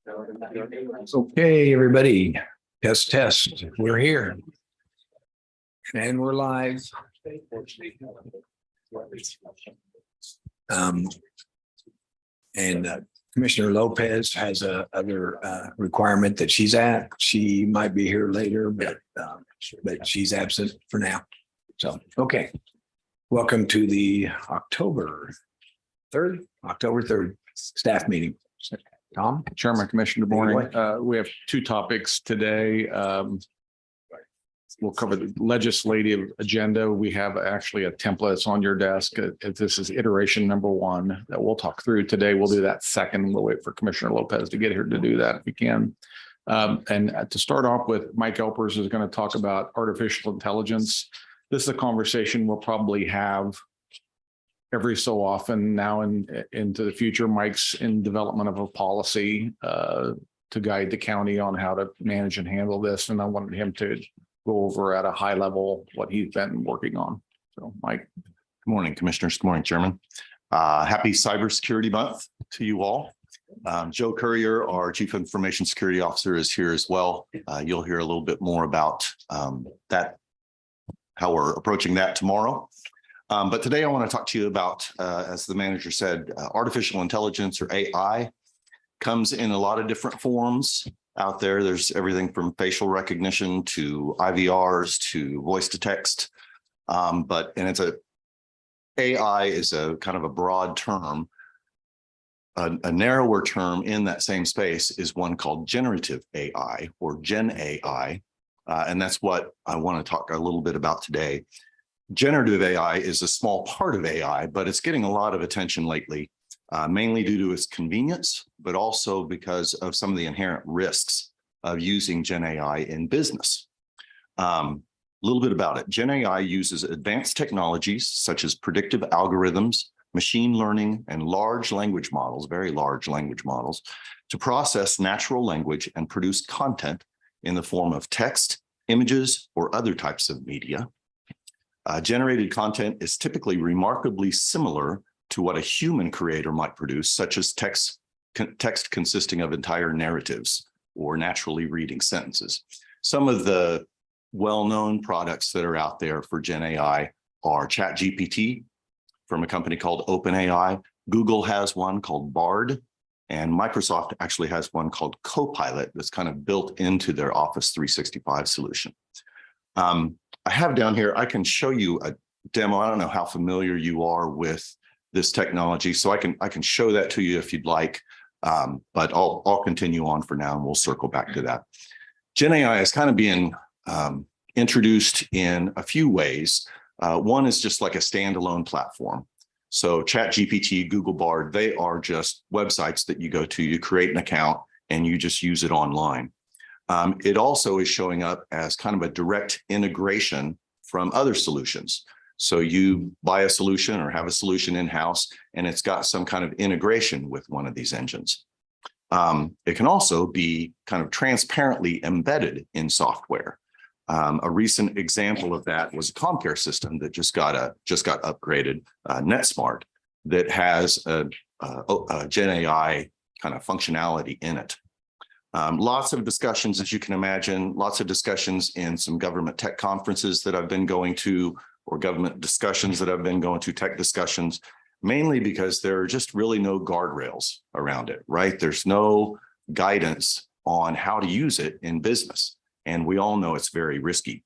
Okay, everybody, test. We're here. And we're live. Um, and Commissioner Lopez has a other requirement that she's at. She might be here later, but she's absent for now. So, okay. Welcome to the October 3rd staff meeting. Tom? Chairman, Commissioner, good morning. We have two topics today. We'll cover the legislative agenda. We have actually a template that's on your desk. This is iteration number 1 that we'll talk through today. We'll do that second. We'll wait for Commissioner Lopez to get here to do that if we can. And to start off with, Mike Elpers is going to talk about artificial intelligence. This is a conversation we'll probably have every so often now and into the future. Mike's in development of a policy to guide the county on how to manage and handle this. And I wanted him to go over at a high level what he's been working on. So, Mike. Good morning, Commissioners. Good morning, Chairman. Happy Cybersecurity Month to you all. Joe Currier, our Chief Information Security Officer, is here as well. You'll hear a little bit more about that, how we're approaching that tomorrow. But today I want to talk to you about, as the manager said, artificial intelligence, or AI, comes in a lot of different forms out there. There's everything from facial recognition to IVRs to voice to text. AI is a kind of a broad term. A narrower term in that same space is one called generative AI, or Gen AI. And that's what I want to talk a little bit about today. Generative AI is a small part of AI, but it's getting a lot of attention lately, mainly due to its convenience, but also because of some of the inherent risks of using Gen AI in business. A little bit about it. Gen AI uses advanced technologies such as predictive algorithms, machine learning, and large language models, very large language models, to process natural language and produce content in the form of text, images, or other types of media. Generated content is typically remarkably similar to what a human creator might produce, such as text consisting of entire narratives or naturally reading sentences. Some of the well-known products that are out there for Gen AI are ChatGPT from a company called OpenAI. Google has one called Bard, and Microsoft actually has one called Copilot that's kind of built into their Office 365 solution. I have down here, I can show you a demo. I don't know how familiar you are with this technology, so I can show that to you if you'd like, but I'll continue on for now and we'll circle back to that. Gen AI is kind of being introduced in a few ways. One is just like a standalone platform. So ChatGPT, Google Bard, they are just websites that you go to, you create an account and you just use it online. It also is showing up as kind of a direct integration from other solutions. So you buy a solution or have a solution in-house, and it's got some kind of integration with one of these engines. It can also be kind of transparently embedded in software. A recent example of that was a CommCare system that just got upgraded, NetSmart, that has a Gen AI kind of functionality in it. Lots of discussions, as you can imagine, lots of discussions in some government tech conferences that I've been going to, or government discussions that I've been going to, tech discussions, mainly because there are just really no guardrails around it, right? There's no guidance on how to use it in business. And we all know it's very risky.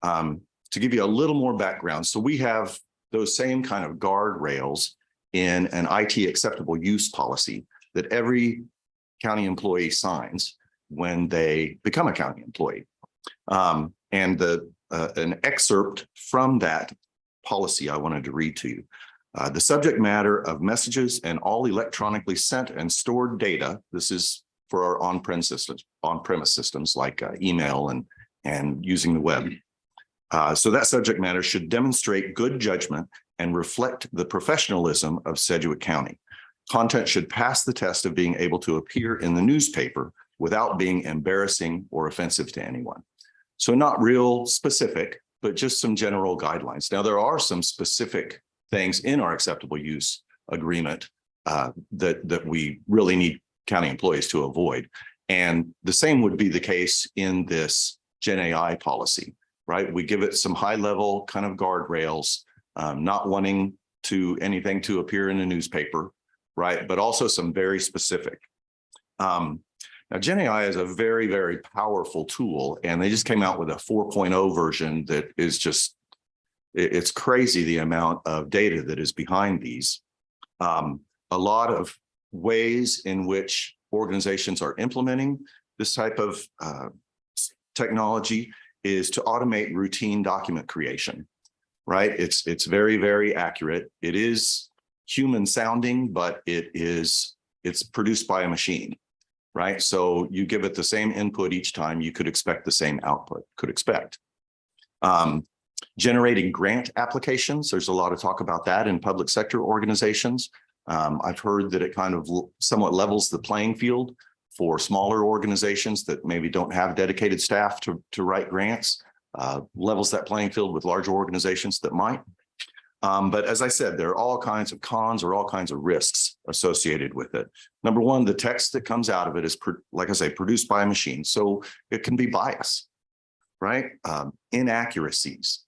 To give you a little more background, so we have those same kind of guardrails in an IT acceptable use policy that every county employee signs when they become a county employee. And an excerpt from that policy I wanted to read to you. The subject matter of messages and all electronically sent and stored data, this is for our on-premise systems like email and using the web. So that subject matter should demonstrate good judgment and reflect the professionalism of Sedgwick County. Content should pass the test of being able to appear in the newspaper without being embarrassing or offensive to anyone. So not real specific, but just some general guidelines. Now, there are some specific things in our acceptable use agreement that we really need county employees to avoid. And the same would be the case in this Gen AI policy, right? We give it some high level kind of guardrails, not wanting anything to appear in a newspaper, right? But also some very specific. Now, Gen AI is a very, very powerful tool, and they just came out with a 4.0 version that is just, it's crazy the amount of data that is behind these. A lot of ways in which organizations are implementing this type of technology is to automate routine document creation, right? It's very, very accurate. It is human sounding, but it's produced by a machine, right? So you give it the same input each time, you could expect the same output, generating grant applications. There's a lot of talk about that in public sector organizations. I've heard that it kind of somewhat levels the playing field for smaller organizations that maybe don't have dedicated staff to write grants, levels that playing field with larger organizations that might. But as I said, there are all kinds of cons or all kinds of risks associated with it. Number one, the text that comes out of it is, like I say, produced by a machine. So it can be biased, right? Inaccuracies.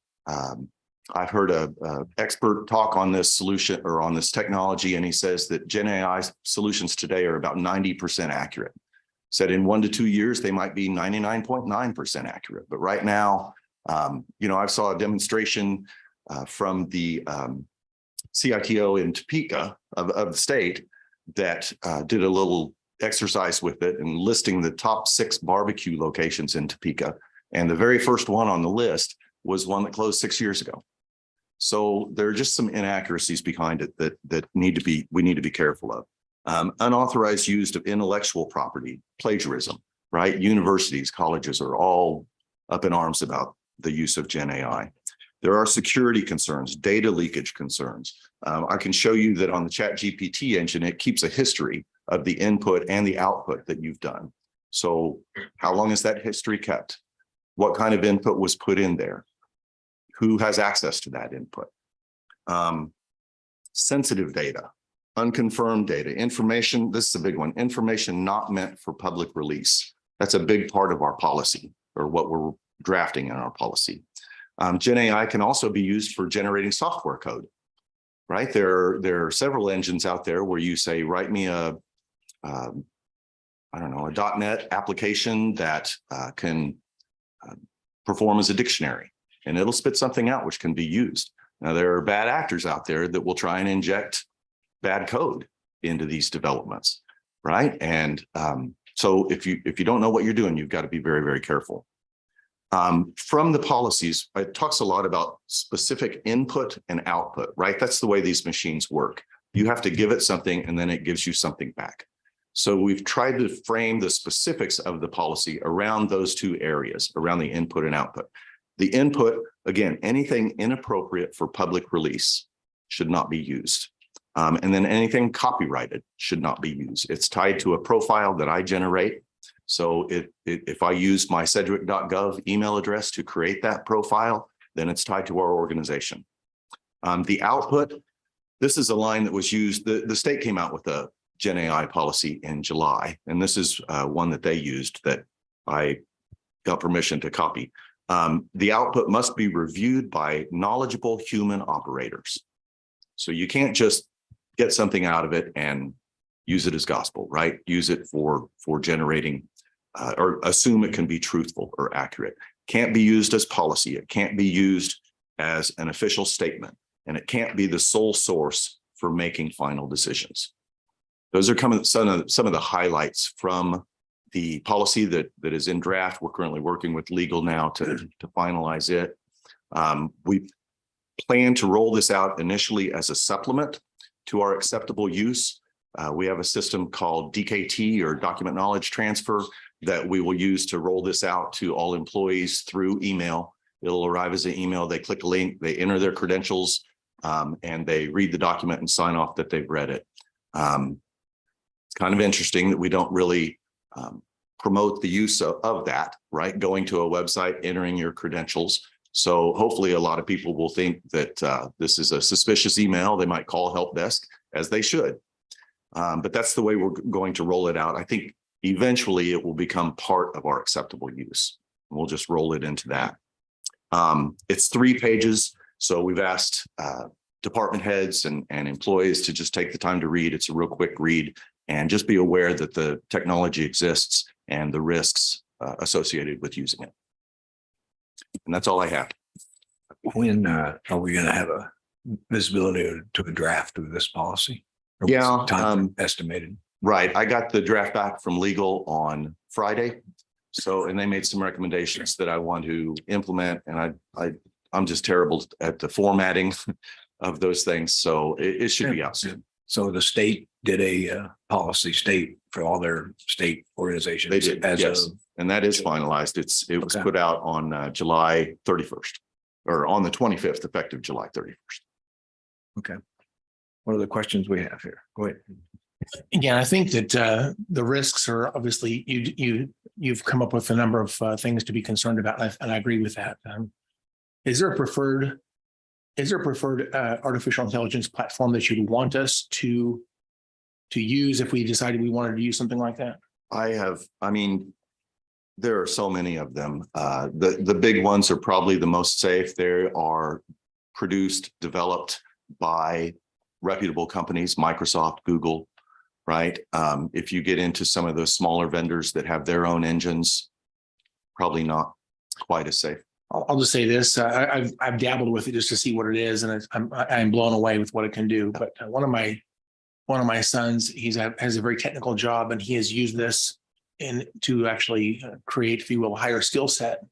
I've heard a expert talk on this solution or on this technology, and he says that Gen AI solutions today are about 90% accurate. Said in 1 to 2 years, they might be 99.9% accurate. But right now, I saw a demonstration from the CITO in Topeka of the state that did a little exercise with it and listing the top 6 barbecue locations in Topeka. And the very first one on the list was one that closed 6 years ago. So there are just some inaccuracies behind it that we need to be careful of. Unauthorized use of intellectual property, plagiarism, right? Universities, colleges are all up in arms about the use of Gen AI. There are security concerns, data leakage concerns. I can show you that on the ChatGPT engine, it keeps a history of the input and the output that you've done. So how long is that history kept? What kind of input was put in there? Who has access to that input? Sensitive data, unconfirmed data, information, this is a big one, information not meant for public release. That's a big part of our policy or what we're drafting in our policy. Gen AI can also be used for generating software code, right? There are several engines out there where you say, write me a .NET application that can perform as a dictionary, and it'll spit something out which can be used. Now, there are bad actors out there that will try and inject bad code into these developments, right? And so if you don't know what you're doing, you've got to be very, very careful. From the policies, it talks a lot about specific input and output, right? That's the way these machines work. You have to give it something and then it gives you something back. So we've tried to frame the specifics of the policy around those two areas, around the input and output. The input, again, anything inappropriate for public release should not be used. And then anything copyrighted should not be used. It's tied to a profile that I generate. So if I use my sedgwick.gov email address to create that profile, then it's tied to our organization. The output, this is a line that was used, the state came out with a Gen AI policy in July, and this is one that they used that I got permission to copy. The output must be reviewed by knowledgeable human operators. So you can't just get something out of it and use it as gospel, right? Use it for generating or assume it can be truthful or accurate. Can't be used as policy. It can't be used as an official statement, and it can't be the sole source for making final decisions. Those are some of the highlights from the policy that is in draft. We're currently working with legal now to finalize it. We plan to roll this out initially as a supplement to our acceptable use. We have a system called DKT, or document knowledge transfer, that we will use to roll this out to all employees through email. It'll arrive as an email. They click a link, they enter their credentials, and they read the document and sign off that they've read it. It's kind of interesting that we don't really promote the use of that, right? Going to a website, entering your credentials. So hopefully a lot of people will think that this is a suspicious email. They might call help desk, as they should. But that's the way we're going to roll it out. I think eventually it will become part of our acceptable use. We'll just roll it into that. It's 3 pages. So we've asked department heads and employees to just take the time to read. It's a real quick read, and just be aware that the technology exists and the risks associated with using it. And that's all I have. When are we going to have a visibility to a draft of this policy? Or Yeah, what's the time estimated. Right. I got the draft back from legal on Friday. So, and they made some recommendations that I want to implement, and I'm just terrible at the formatting of those things. So it should be out soon. So the state did a policy state for all their state organizations. They did, yes. And that is finalized. It was put out on July 31st, or on the 25th, effective July 31st. Okay. What are the questions we have here? Go ahead. Again, I think that the risks are obviously you've come up with a number of things to be concerned about, and I agree with that. Is there a preferred artificial intelligence platform that you'd want us to use if we decided we wanted to use something like that? I mean, there are so many of them. The big ones are probably the most safe. They are produced, developed by reputable companies, Microsoft, Google, right? If you get into some of those smaller vendors that have their own engines, probably not quite as safe. I'll just say this: I've dabbled with it just to see what it is, and I'm blown away with what it can do. But one of my sons, has a very technical job, and he has used this to actually create, if you will, a higher skill set.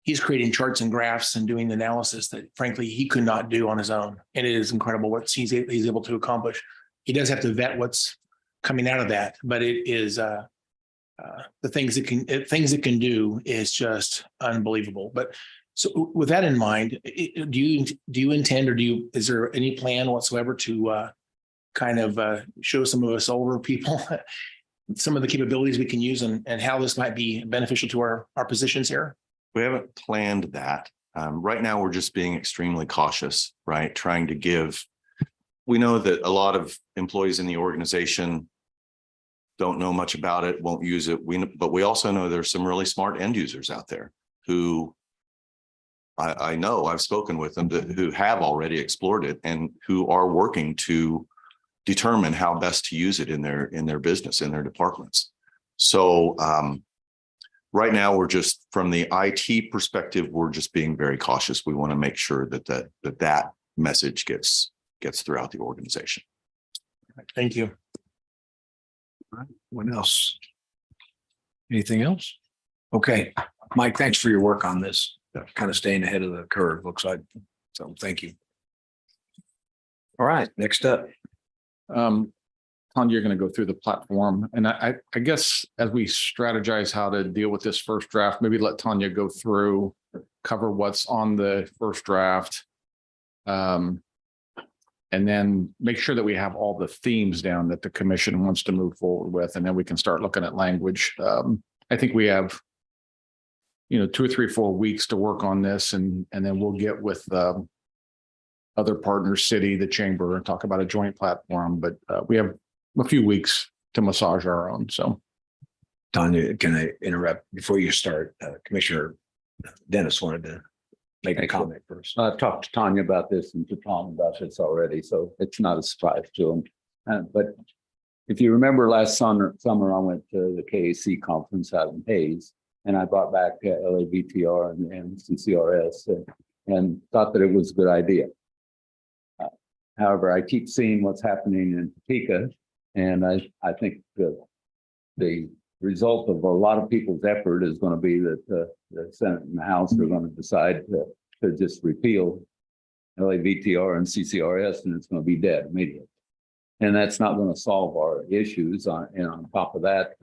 He's creating charts and graphs and doing the analysis that, frankly, he could not do on his own. And it is incredible what he's able to accomplish. He does have to vet what's coming out of that, but it is the things it can do is just unbelievable. But so with that in mind, do you intend, or is there any plan whatsoever to kind of show some of us older people some of the capabilities we can use and how this might be beneficial to our positions here? We haven't planned that. Right now, we're just being extremely cautious, right? Trying to we know that a lot of employees in the organization don't know much about it, won't use it. But we also know there's some really smart end users out there who I know I've spoken with them who have already explored it and who are working to determine how best to use it in their business, in their departments. So right now, we're just, from the IT perspective, we're just being very cautious. We want to make sure that message gets throughout the organization. Thank you. All right. What else? Anything else? Okay, Mike, thanks for your work on this. Kind of staying ahead of the curve, looks like. So thank you. All right, next up. Tanya, you're going to go through the platform, and I guess as we strategize how to deal with this first draft, maybe let Tanya go through, cover what's on the first draft, and then make sure that we have all the themes down that the commission wants to move forward with, and then we can start looking at language. I think we have, 2 or 3, 4 weeks to work on this, and then we'll get with other partners, city, the chamber, and talk about a joint platform. But we have a few weeks to massage our own. So, Tanya, can I interrupt before you start? Commissioner Dennis wanted to make a comment first. I've talked to Tanya about this and to Tom about this already, so it's not a surprise to him. But if you remember last summer, I went to the KAC conference out in Hayes, and I brought back LAVTR and CCRS and thought that it was a good idea. However, I keep seeing what's happening in Topeka, and I think the result of a lot of people's effort is going to be that the Senate and the House are going to decide to just repeal LAVTR and CCRS, and it's going to be dead immediately. And that's not going to solve our issues. And on top of that,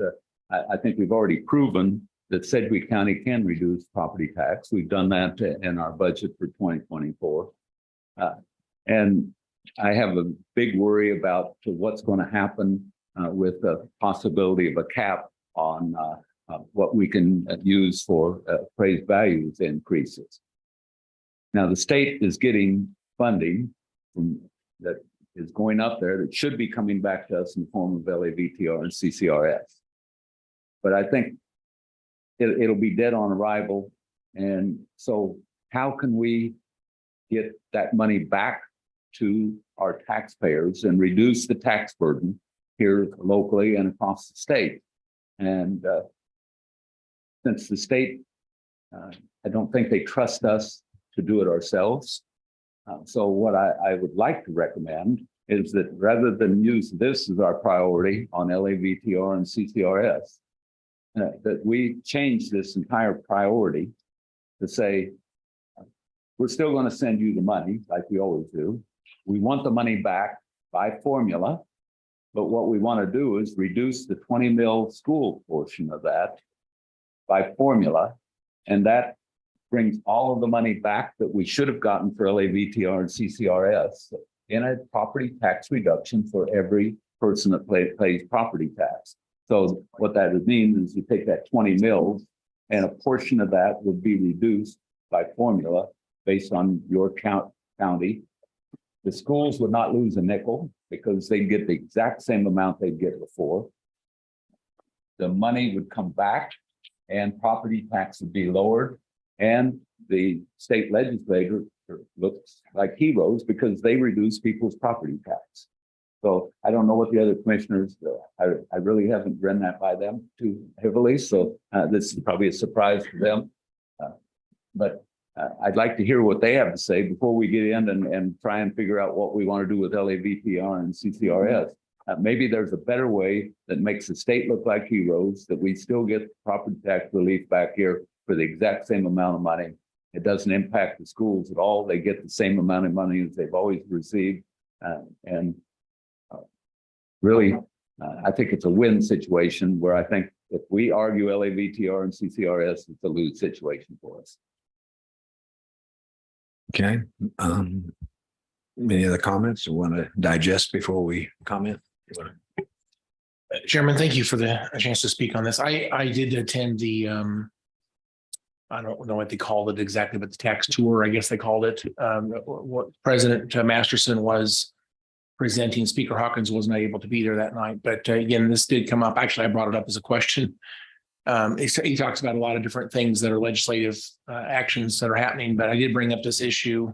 I think we've already proven that Sedgwick County can reduce property tax. We've done that in our budget for 2024. And I have a big worry about what's going to happen with the possibility of a cap on what we can use for appraised values increases. Now, the state is getting funding that is going up there that should be coming back to us in the form of LAVTR and CCRS. But I think it'll be dead on arrival. And so how can we get that money back to our taxpayers and reduce the tax burden here locally and across the state? And since the state, I don't think they trust us to do it ourselves. So what I would like to recommend is that rather than use this as our priority on LAVTR and CCRS, that we change this entire priority to say, we're still going to send you the money like we always do. We want the money back by formula, but what we want to do is reduce the 20 mil school portion of that by formula, and that brings all of the money back that we should have gotten for LAVTR and CCRS in a property tax reduction for every person that pays property tax. So what that would mean is you take that 20 mils and a portion of that would be reduced by formula based on your county. The schools would not lose a nickel because they get the exact same amount they'd get before. The money would come back and property tax would be lowered, and the state legislature looks like heroes because they reduce people's property tax. So I don't know what the other commissioners, I really haven't run that by them too heavily. So this is probably a surprise to them. But I'd like to hear what they have to say before we get in and try and figure out what we want to do with LAVTR and CCRS. Maybe there's a better way that makes the state look like heroes, that we still get property tax relief back here for the exact same amount of money. It doesn't impact the schools at all. They get the same amount of money as they've always received. Really, I think it's a win situation where I think if we argue LAVTR and CCRS, it's a lose situation for us. Okay. Any other comments you want to digest before we comment? Chairman, thank you for a chance to speak on this. I did attend the, I don't know what they called it exactly, but the tax tour, I guess they called it. What President Masterson was presenting. Speaker Hawkins wasn't able to be there that night, but again, this did come up. Actually, I brought it up as a question. He talks about a lot of different things that are legislative actions that are happening, but I did bring up this issue,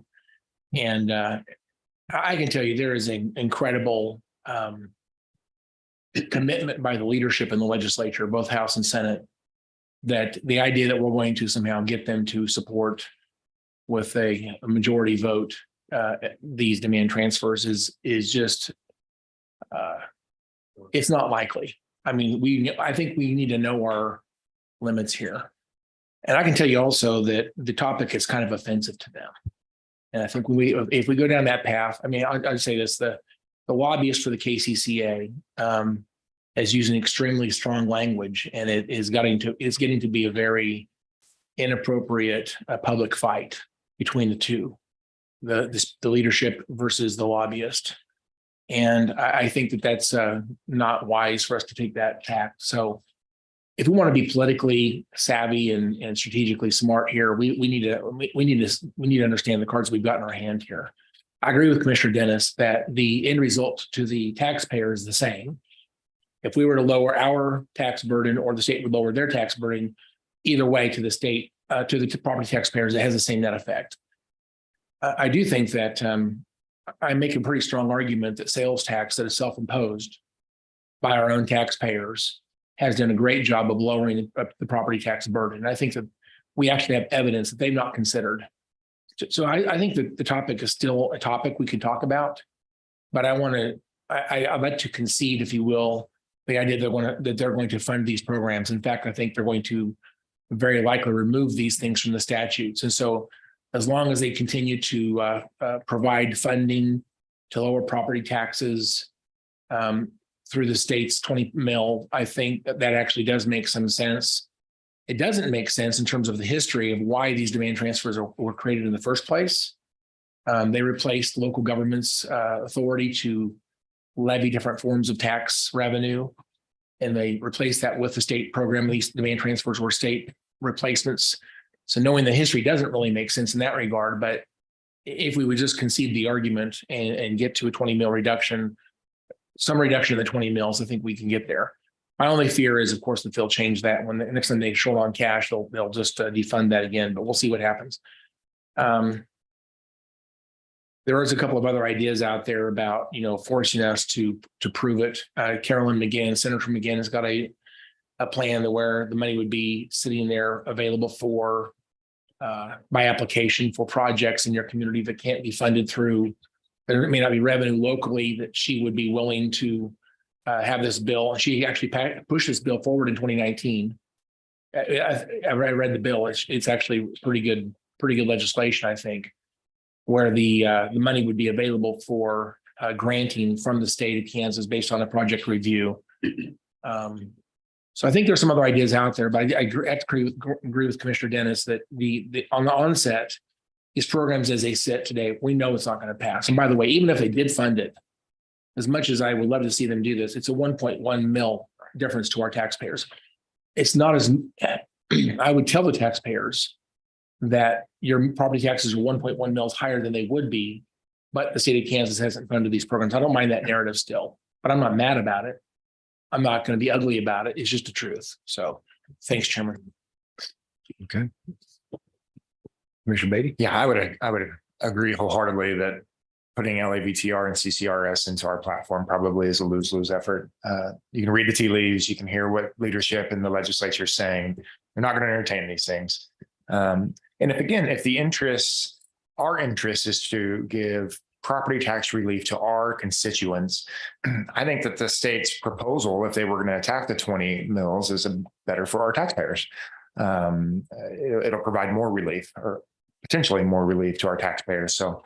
and I can tell you there is an incredible commitment by the leadership in the legislature, both House and Senate, that the idea that we're going to somehow get them to support with a majority vote these demand transfers is just it's not likely. I mean, I think we need to know our limits here. And I can tell you also that the topic is kind of offensive to them. And I think if we go down that path, I mean, I'd say this, the lobbyist for the KCCA is using extremely strong language, and it's getting to be a very inappropriate public fight between the two, the leadership versus the lobbyist. And I think that that's not wise for us to take that tack. So if we want to be politically savvy and strategically smart here, we need to understand the cards we've got in our hand here. I agree with Commissioner Dennis that the end result to the taxpayer is the same. If we were to lower our tax burden or the state would lower their tax burden, either way to the state, to the property taxpayers, it has the same net effect. I do think that I make a pretty strong argument that sales tax that is self-imposed by our own taxpayers has done a great job of lowering the property tax burden. And I think that we actually have evidence that they've not considered. So I think that the topic is still a topic we could talk about, but I'd like to concede, if you will, the idea that they're going to fund these programs. In fact, I think they're going to very likely remove these things from the statutes. And so as long as they continue to provide funding to lower property taxes through the state's 20 mil, I think that actually does make some sense. It doesn't make sense in terms of the history of why these demand transfers were created in the first place. They replaced local government's authority to levy different forms of tax revenue, and they replaced that with the state program. These demand transfers were state replacements. So knowing the history doesn't really make sense in that regard, but if we would just concede the argument and get to a 20 mil reduction, some reduction of the 20 mils, I think we can get there. My only fear is, of course, that they'll change that when the next time they short on cash, they'll just defund that again, but we'll see what happens. There is a couple of other ideas out there about, forcing us to prove it. Carolyn McGinn, Senator McGinn has got a plan to where the money would be sitting there available for by application for projects in your community that can't be funded through, there may not be revenue locally, that she would be willing to have this bill. She actually pushed this bill forward in 2019. I read the bill. It's actually pretty good legislation, I think, where the money would be available for granting from the state of Kansas based on a project review. So I think there's some other ideas out there, but I agree with Commissioner Dennis that the on the onset, these programs as they sit today, we know it's not going to pass. And by the way, even if they did fund it, as much as I would love to see them do this, it's a 1.1 mil difference to our taxpayers. It's not as, I would tell the taxpayers that your property taxes are 1.1 mils higher than they would be, but the state of Kansas hasn't funded these programs. I don't mind that narrative still, but I'm not mad about it. I'm not going to be ugly about it. It's just the truth. So thanks, Chairman. Okay. Commissioner Beatty? Yeah, I would agree wholeheartedly that putting LAVTR and CCRS into our platform probably is a lose-lose effort. You can read the tea leaves, you can hear what leadership in the legislature is saying. They're not going to entertain these things. And if our interest is to give property tax relief to our constituents, I think that the state's proposal, if they were going to attack the 20 mils, is better for our taxpayers. It'll provide more relief, or potentially more relief to our taxpayers. So,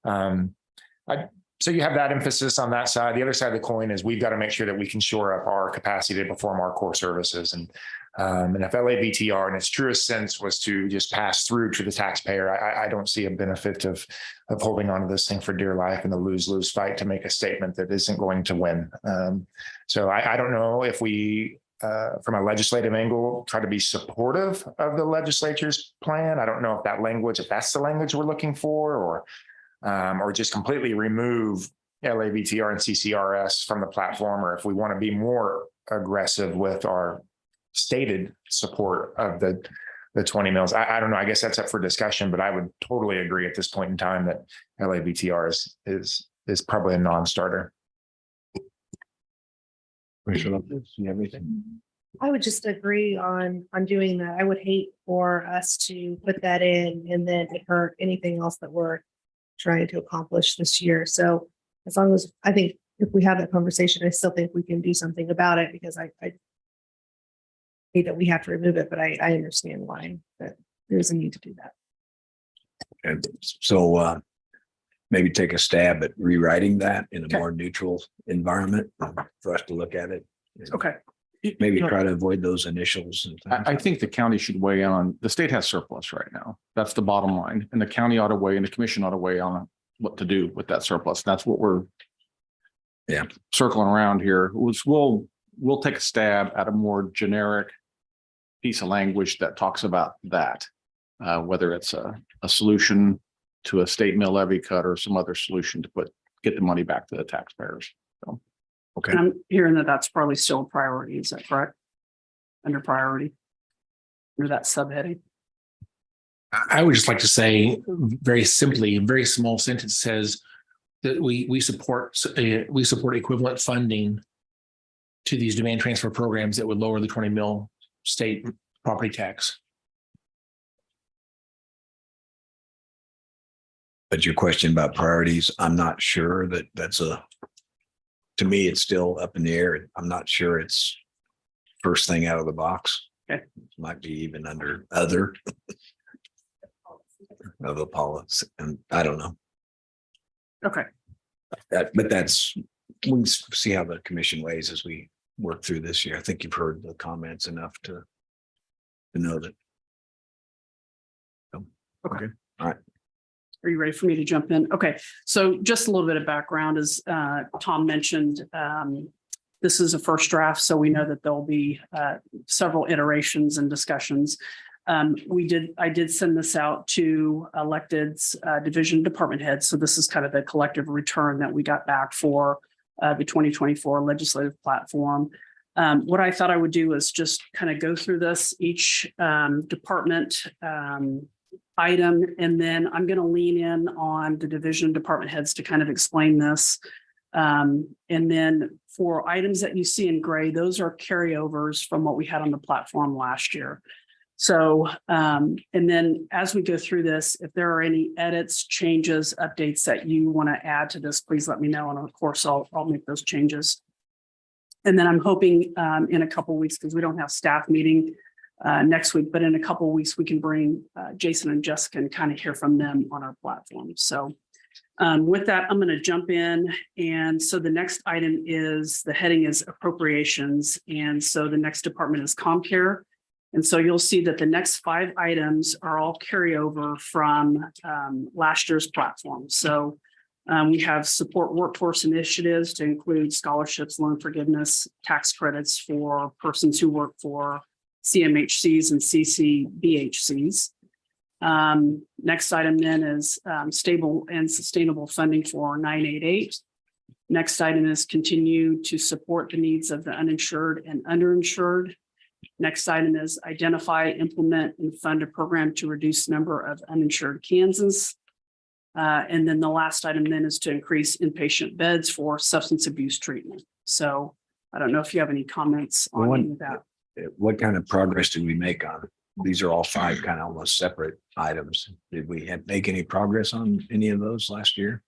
so you have that emphasis on that side. The other side of the coin is we've got to make sure that we can shore up our capacity to perform our core services. And if LAVTR in its truest sense was to just pass through to the taxpayer, I don't see a benefit of holding on to this thing for dear life in a lose-lose fight to make a statement that isn't going to win. So I don't know if we, from a legislative angle, try to be supportive of the legislature's plan. I don't know if that's the language we're looking for, or just completely remove LAVTR and CCRS from the platform, or if we want to be more aggressive with our stated support of the 20 mils. I don't know. I guess that's up for discussion, but I would totally agree at this point in time that LAVTR is probably a non-starter. Commissioner Lopez, you have anything? I would just agree on doing that. I would hate for us to put that in and then it hurt anything else that we're trying to accomplish this year. So as long as, I think if we have that conversation, I still think we can do something about it, because I hate that we have to remove it, but I understand why that there's a need to do that. And so maybe take a stab at rewriting that in a more neutral environment for us to look at it. Okay. Maybe try to avoid those initials. And I think the county should weigh in on, the state has surplus right now. That's the bottom line. And the county ought to weigh, and the commission ought to weigh on what to do with that surplus. That's what we're circling around here. We'll take a stab at a more generic piece of language that talks about that, whether it's a solution to a state mill levy cut or some other solution to get the money back to the taxpayers. So, okay. And I'm hearing that that's probably still a priority. Is that correct? Under priority? Under that subheading? I would just like to say very simply, a very small sentence says that we support equivalent funding to these demand transfer programs that would lower the 20 mil state property tax. But your question about priorities, I'm not sure that to me, it's still up in the air. I'm not sure it's first thing out of the box. Okay. Might be even under other of a policy, and I don't know. Okay. But we can see how the commission weighs as we work through this year. I think you've heard the comments enough to know that. Okay. All right. Are you ready for me to jump in? Okay. So just a little bit of background, as Tom mentioned, this is a first draft, so we know that there'll be several iterations and discussions. I did send this out to electeds, division department heads. So this is kind of the collective return that we got back for the 2024 legislative platform. What I thought I would do is just kind of go through this each department item, and then I'm going to lean in on the division department heads to kind of explain this. And then for items that you see in gray, those are carryovers from what we had on the platform last year. So, and then as we go through this, if there are any edits, changes, updates that you want to add to this, please let me know. And of course, I'll make those changes. And then I'm hoping in a couple of weeks, because we don't have staff meeting next week, but in a couple of weeks, we can bring Jason and Jessica and kind of hear from them on our platform. So with that, I'm going to jump in. And so the next item is, the heading is appropriations. And so the next department is ComCare. And so you'll see that the next 5 items are all carryover from last year's platform. So we have support workforce initiatives to include scholarships, loan forgiveness, tax credits for persons who work for CMHCs and CCBHCs. Next item then is stable and sustainable funding for 988. Next item is continue to support the needs of the uninsured and underinsured. Next item is identify, implement, and fund a program to reduce number of uninsured Kansans. And then the last item then is to increase inpatient beds for substance abuse treatment. So I don't know if you have any comments on any of that. What kind of progress did we make on? These are all 5 kind of almost separate items. Did we make any progress on any of those last year?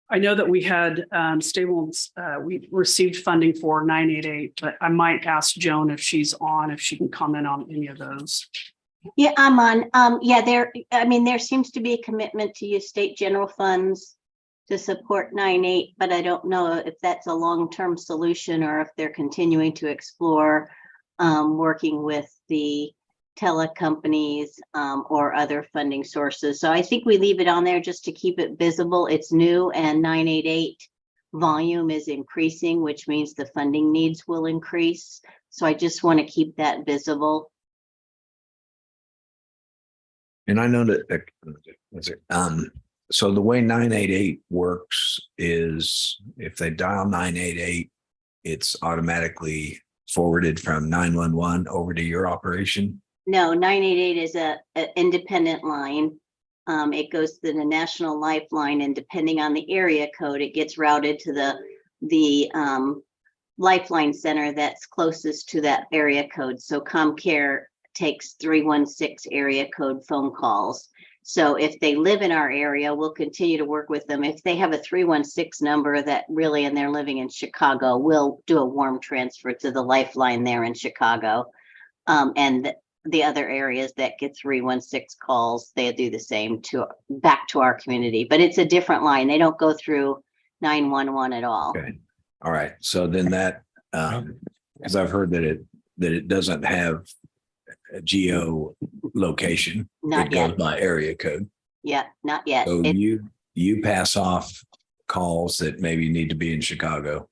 I know that we had we received funding for 988, but I might ask Joan if she's on, if she can comment on any of those. Yeah, I'm on. Yeah, there seems to be a commitment to use state general funds to support 9.8, but I don't know if that's a long-term solution or if they're continuing to explore working with the telecompanies or other funding sources. So I think we leave it on there just to keep it visible. It's new, and 988 volume is increasing, which means the funding needs will increase. So I just want to keep that visible. And I know that, so the way 988 works is if they dial 988, it's automatically forwarded from 911 over to your operation. No, 988 is an independent line. It goes to the National Lifeline, and depending on the area code, it gets routed to the Lifeline center that's closest to that area code. So ComCare takes 316 area code phone calls. So if they live in our area, we'll continue to work with them. If they have a 316 number that really, and they're living in Chicago, we'll do a warm transfer to the Lifeline there in Chicago. And the other areas that get 316 calls, they do the same back to our community, but it's a different line. They don't go through 911 at all. Okay. All right. So then that, because I've heard that it doesn't have a geo location. Not it yet. goes by area code. Yeah, not yet. So you pass off calls that maybe need to be in Chicago,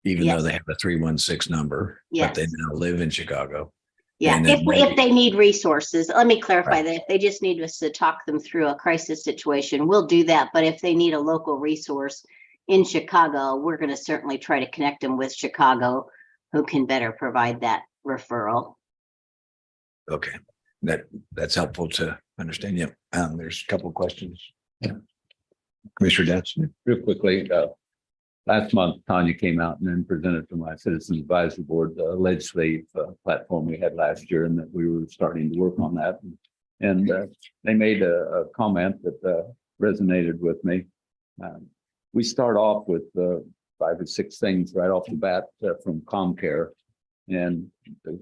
even though Yes. they have a 316 number, but they Yes. now live in Chicago. Yeah, And then if they need resources, let me clarify Right. that. If they just need us to talk them through a crisis situation, we'll do that. But if they need a local resource in Chicago, we're going to certainly try to connect them with Chicago, who can better provide that referral. Okay, that's helpful to understand. Yeah, there's a couple of questions. Yeah. Commissioner Dennison. Real quickly, last month, Tanya came out and then presented to my Citizens Advisory Board the legislative platform we had last year, and that we were starting to work on that. And they made a comment that resonated with me. We start off with 5 or 6 things right off the bat from ComCare. And the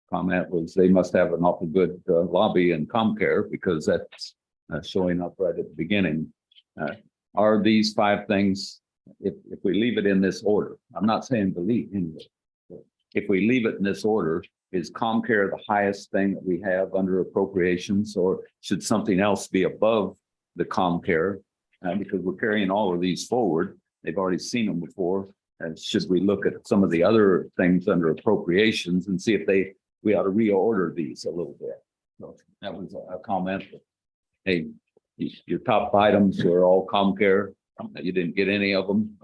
comment was they must have an awful good lobby in ComCare, because that's showing up right at the beginning. Are these 5 things, if we leave it in this order, I'm not saying delete any of it, but if we leave it in this order, is ComCare the highest thing that we have under appropriations, or should something else be above the ComCare? Because we're carrying all of these forward. They've already seen them before. And should we look at some of the other things under appropriations and see if we ought to reorder these a little bit? So that was a comment. Hey, your top items were all ComCare. You didn't get any of them.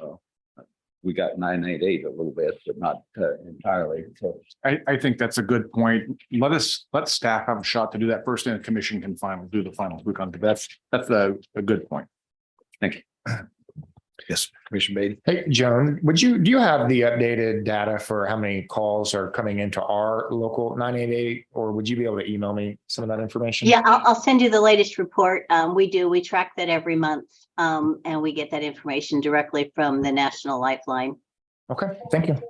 We got 988 a little bit, but not entirely. So I think that's a good point. Let staff have a shot to do that first, and the commission can do the final tweak on it. That's a good point. Thank you. Yes, Commissioner Beatty. Hey, Joan, do you have the updated data for how many calls are coming into our local 988, or would you be able to email me some of that information? Yeah, I'll send you the latest report. We track that every month. And we get that information directly from the National Lifeline. Okay, thank you.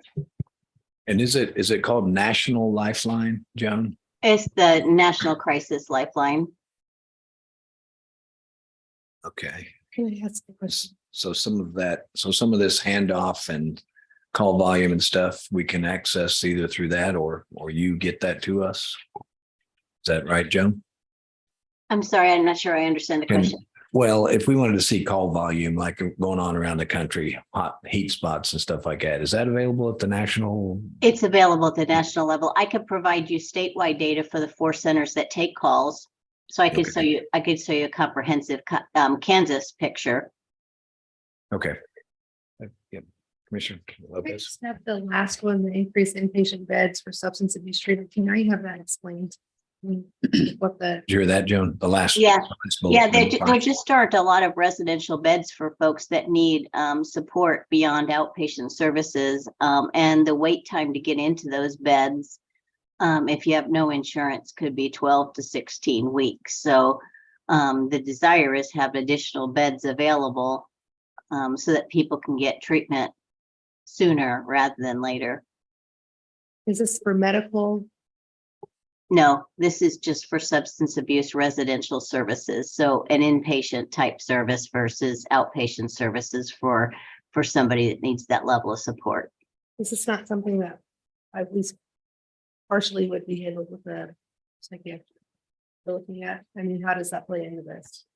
And is it called National Lifeline, Joan? It's the National Crisis Lifeline. Okay. Can I ask a question? So some of this handoff and call volume and stuff, we can access either through that or you get that to us. Is that right, Joan? I'm sorry, I'm not sure I understand the question. Well, if we wanted to see call volume, like going on around the country, hot heat spots and stuff like that, is that available at the national? It's available at the national level. I could provide you statewide data for the 4 centers that take calls. So I could Okay. show you a comprehensive Kansas picture. Okay. Yeah, Commissioner I Lopez. just have the last one, the increased inpatient beds for substance abuse treatment. Can I have that explained? What the, Did you hear that, Joan? The last. Yeah. last Yeah, bullet there point. just aren't a lot of residential beds for folks that need support beyond outpatient services. And the wait time to get into those beds, if you have no insurance, could be 12 to 16 weeks. So the desire is to have additional beds available so that people can get treatment sooner rather than later. is this for medical? No, this is just for substance abuse residential services. So an inpatient type service versus outpatient services for somebody that needs that level of support. This is not something that at least partially would be handled with the psychiatrist. We're looking at, I mean, how does that play into this?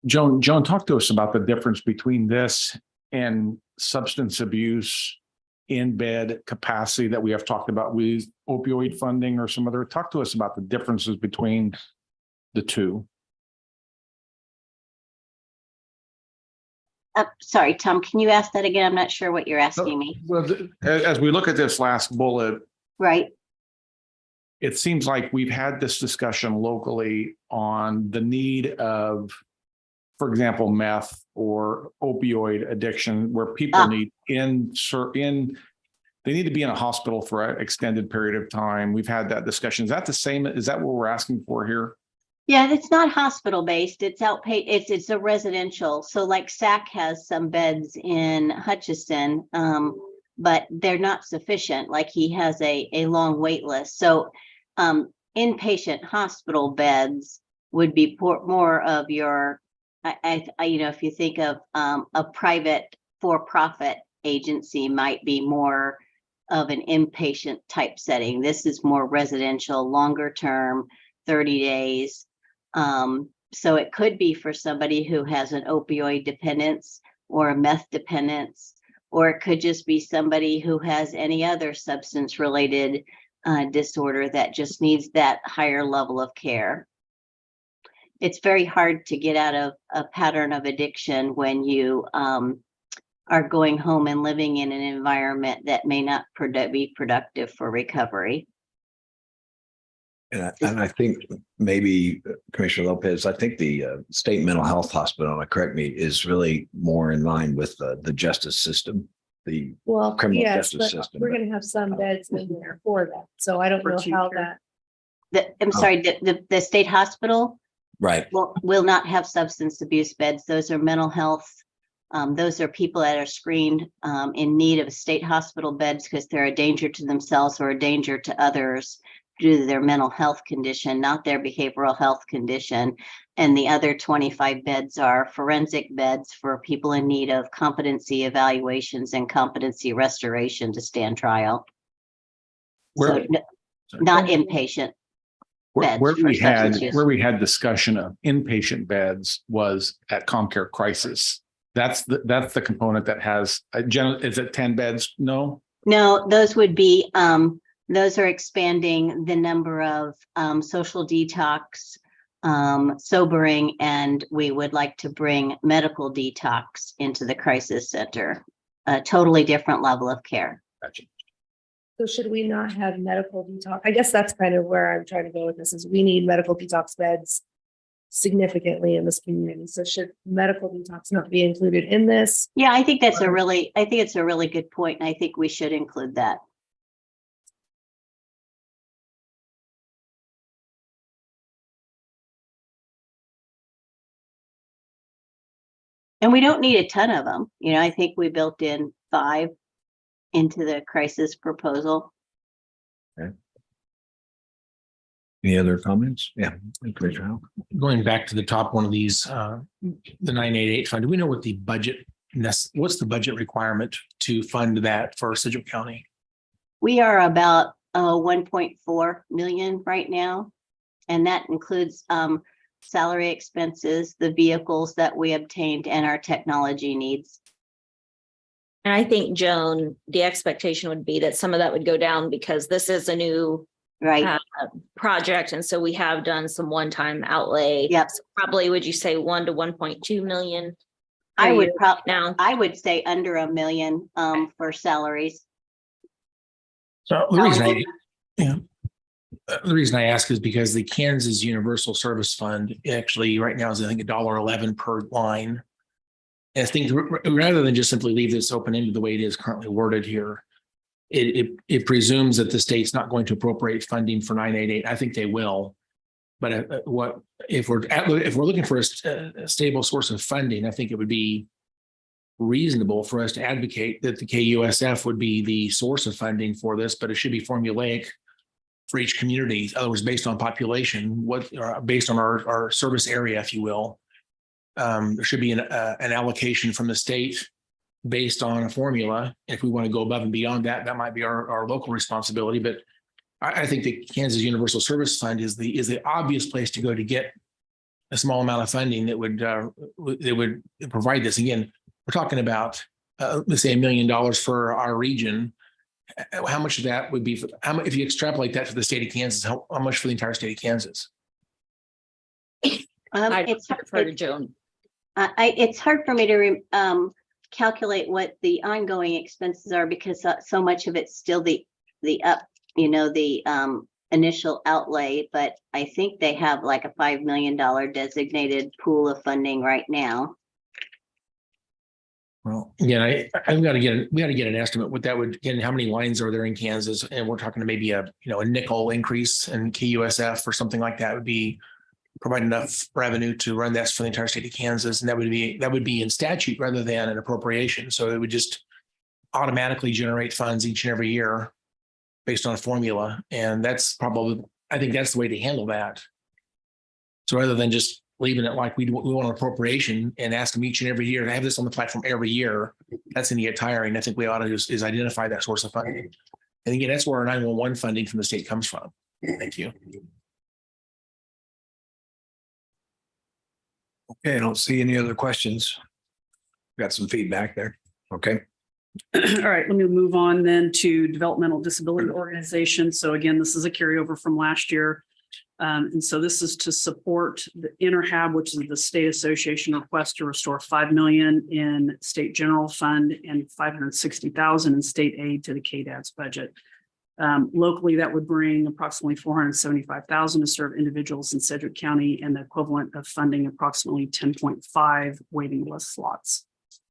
Joan, talk to us about the difference between this and substance abuse in bed capacity that we have talked about with opioid funding or some other. Talk to us about the differences between the two. Sorry, Tom, can you ask that again? I'm not sure what you're asking me. Well, as we look at this last bullet, Right. it seems like we've had this discussion locally on the need of, for example, meth or opioid addiction, where people need they need to be in a hospital for an extended period of time. We've had that discussion. Is that the same? Is that what we're asking for here? Yeah, it's not hospital based. It's outpatient. It's a residential. So like SAC has some beds in Hutchinson, but they're not sufficient. Like he has a long wait list. So inpatient hospital beds would be more of your, if you think of a private for-profit agency might be more of an inpatient type setting. This is more residential, longer term, 30 days. So it could be for somebody who has an opioid dependence or a meth dependence, or it could just be somebody who has any other substance related disorder that just needs that higher level of care. It's very hard to get out of a pattern of addiction when you are going home and living in an environment that may not be productive for recovery. And I think maybe Commissioner Lopez, I think the state mental health hospital, correct me, is really more in line with the justice system, the Well, criminal yes, justice but system. we're gonna have some beds in there for that. So I don't For know acute how care. that, I'm sorry, the state hospital Right. will not have substance abuse beds. Those are mental health. Those are people that are screened in need of state hospital beds because they're a danger to themselves or a danger to others due to their mental health condition, not their behavioral health condition. And the other 25 beds are forensic beds for people in need of competency evaluations and competency restoration to stand trial. So not inpatient. Where Beds for substance use. we had discussion of inpatient beds was at ComCare Crisis. That's the component that has is it 10 beds? No. No, those would be those are expanding the number of social detox, sobering, and we would like to bring medical detox into the crisis center. A totally different level of care. So should we not have medical detox? I guess that's kind of where I'm trying to go with this is we need medical detox beds significantly in this community. So should medical detox not be included in this? Yeah, I think it's a really good point, and I think we should include that. And we don't need a ton of them. You know, I think we built in 5 into the crisis proposal. Any other comments? Yeah. Commissioner Howell. Going back to the top one of these, the 988 fund, do we know what the budget, what's the budget requirement to fund that for Sedgwick County? We are about 1.4 million right now. And that includes salary expenses, the vehicles that we obtained, and our technology needs. And I think, Joan, the expectation would be that some of that would go down because this is a new Right. Project. And so we have done some one-time outlay. Yep. So probably, would you say 1 to 1.2 million? I would now. I would say under $1 million for salaries. So the reason I ask is because the Kansas Universal Service Fund actually right now is, I think, $1.11 per line. And I think rather than just simply leave this open-ended the way it is currently worded here, it presumes that the state's not going to appropriate funding for 988. I think they will. But what if we're looking for a stable source of funding, I think it would be reasonable for us to advocate that the KUSF would be the source of funding for this, but it should be formulaic for each community. In other words, based on population, based on our service area, if you will. There should be an allocation from the state based on a formula. If we want to go above and beyond that, that might be our local responsibility. But I think the Kansas Universal Service Fund is the obvious place to go to get a small amount of funding that would provide this. Again, we're talking about let's say $1 million for our region. How much of that would be if you extrapolate that to the state of Kansas? How much for the entire state of Kansas? It's for Joan. It's hard for me to calculate what the ongoing expenses are because so much of it's still the initial outlay, but I think they have like a $5 million designated pool of funding right now. Well, again, we got to get an estimate what that would, again, how many lines are there in Kansas? And we're talking maybe a nickel increase in KUSF or something like that would be provide enough revenue to run that for the entire state of Kansas. And that would be in statute rather than an appropriation. So it would just automatically generate funds each and every year based on a formula. And that's probably, I think that's the way to handle that. So rather than just leaving it like we want an appropriation and ask them each and every year to have this on the platform every year, that's going to get tiring. I think we ought to just identify that source of funding. And again, that's where our 911 funding from the state comes from. Thank you. Okay, I don't see any other questions. Got some feedback there. Okay. All right, let me move on then to developmental disability organizations. So again, this is a carryover from last year. And so this is to support the InterHab, which is the state association request to restore $5 million in state general fund and $560,000 in state aid to the KDAD's budget. Locally, that would bring approximately $475,000 to serve individuals in Sedgwick County and the equivalent of funding approximately 10.5 waiting list slots.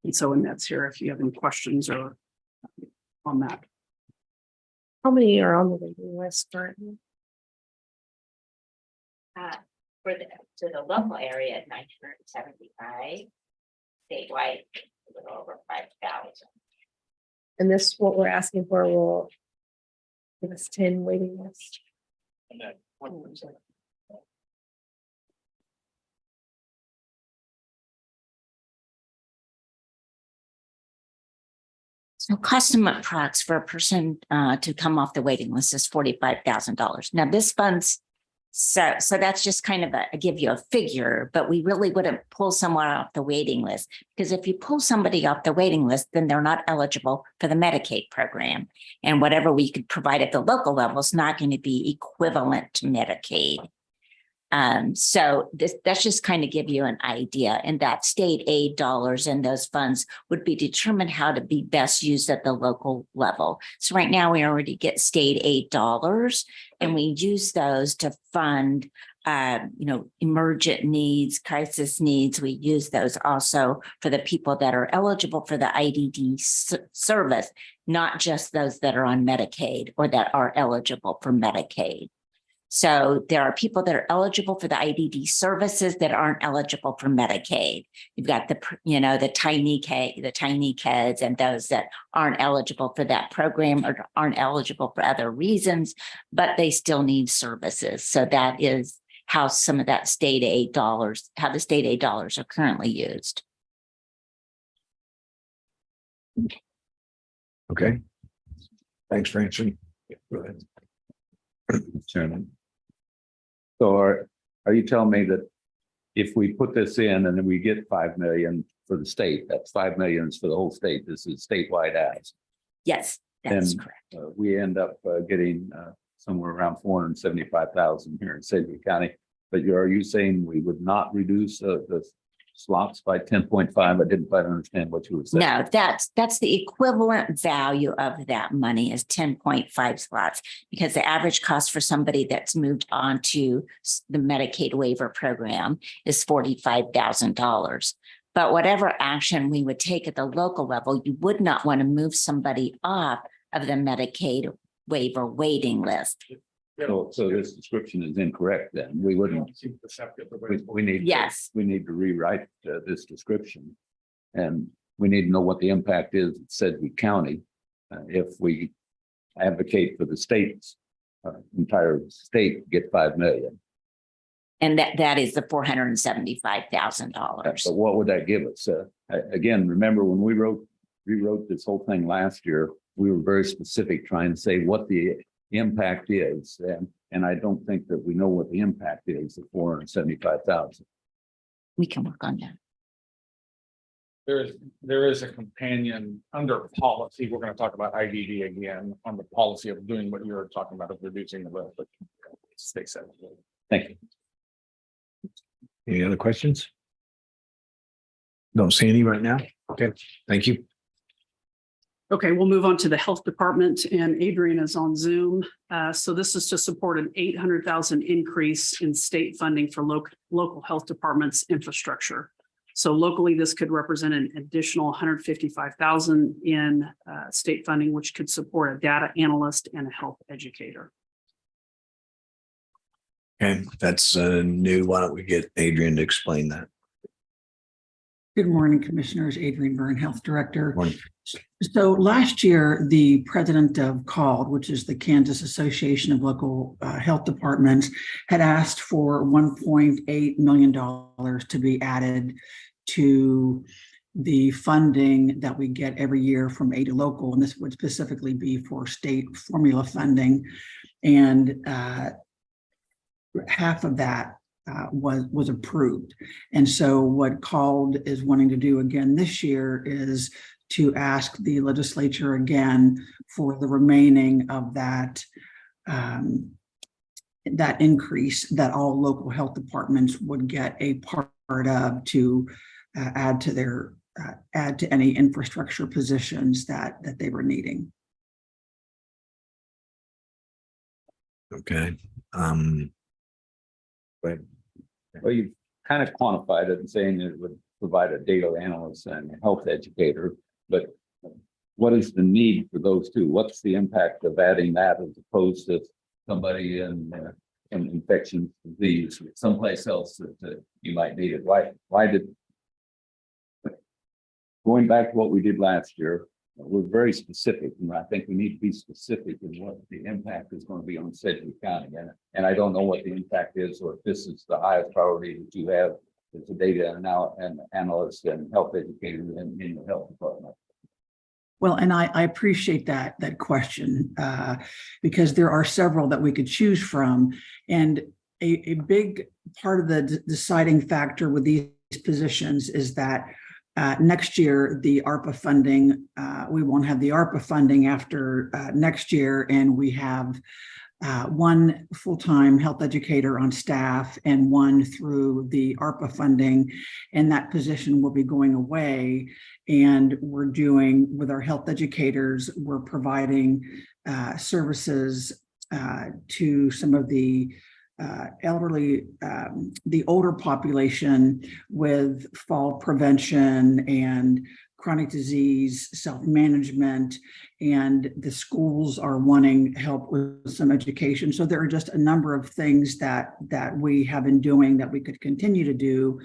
And so, and that's here if you have any questions or on that. How many are on the waiting list currently? To the local area, 975, statewide, a little over 5,000. And this, what we're asking for will give us 10 waiting lists. So custom products for a person to come off the waiting list is $45,000. Now this funds So that's just kind of I give you a figure, but we really wouldn't pull someone off the waiting list, because if you pull somebody off the waiting list, then they're not eligible for the Medicaid program. And whatever we could provide at the local level is not going to be equivalent to Medicaid. So that's just kind of give you an idea, and that state aid dollars and those funds would be determined how to be best used at the local level. So right now we already get state aid dollars, and we use those to fund, emergent needs, crisis needs. We use those also for the people that are eligible for the IDD service, not just those that are on Medicaid or that are eligible for Medicaid. So there are people that are eligible for the IDD services that aren't eligible for Medicaid. You've got the tiny kids and those that aren't eligible for that program or aren't eligible for other reasons, but they still need services. So that is how some of that state aid dollars, how the state aid dollars are currently used. Okay. Thanks for answering. Go ahead. Chairman. So are you telling me that if we put this in and then we get 5 million for the state, that's 5 million for the whole state, this is statewide ask. Yes, that's Then, correct. We end up getting somewhere around 475,000 here in Sedgwick County. But are you saying we would not reduce the slots by 10.5? I didn't quite understand what you were saying. No, that's the equivalent value of that money is 10.5 slots, because the average cost for somebody that's moved on to the Medicaid waiver program is $45,000. But whatever action we would take at the local level, you would not want to move somebody off of the Medicaid waiver waiting list. So this description is incorrect then. We wouldn't. We need. Yes. We need to rewrite this description. And we need to know what the impact is in Sedgwick County. If we advocate for the state's entire state get 5 million. And that is the $475,000. So what would that give us? Again, remember when we rewrote this whole thing last year, we were very specific trying to say what the impact is. And I don't think that we know what the impact is of 475,000. We can work on that. There is a companion under policy. We're going to talk about IDD again on the policy of doing what you're talking about of reducing the list, but stay safe. Thank you. Any other questions? Don't see any right now. Okay, thank you. Okay, we'll move on to the health department, and Adrian is on Zoom. So this is to support an 800,000 increase in state funding for local health departments infrastructure. So locally, this could represent an additional 155,000 in state funding, which could support a data analyst and a health educator. Okay, that's new. Why don't we get Adrian to explain that? Good morning, Commissioners. Adrian Byrne, Health Director. Morning. So last year, the president of CALD, which is the Kansas Association of Local Health Departments, had asked for $1.8 million to be added to the funding that we get every year from Aid to Local, and this would specifically be for state formula funding. And half of that was approved. And so what CALD is wanting to do again this year is to ask the legislature again for the remaining of that that increase that all local health departments would get a part of to add to any infrastructure positions that they were needing. Okay. Well, you kind of quantified it and saying it would provide a data analyst and a health educator, but what is the need for those two? What's the impact of adding that as opposed to somebody in infectious disease someplace else that you might need it? Why did, going back to what we did last year, we're very specific, and I think we need to be specific in what the impact is going to be on Sedgwick County. And I don't know what the impact is, or if this is the highest priority that you have as a data analyst and health educator in the health department. Well, and I appreciate that question because there are several that we could choose from. And a big part of the deciding factor with these positions is that next year, the ARPA funding, we won't have the ARPA funding after next year, and we have one full-time health educator on staff and one through the ARPA funding, and that position will be going away. And we're doing, with our health educators, we're providing services to some of the elderly, the older population with fall prevention and chronic disease, self-management, and the schools are wanting help with some education. So there are just a number of things that we have been doing that we could continue to do.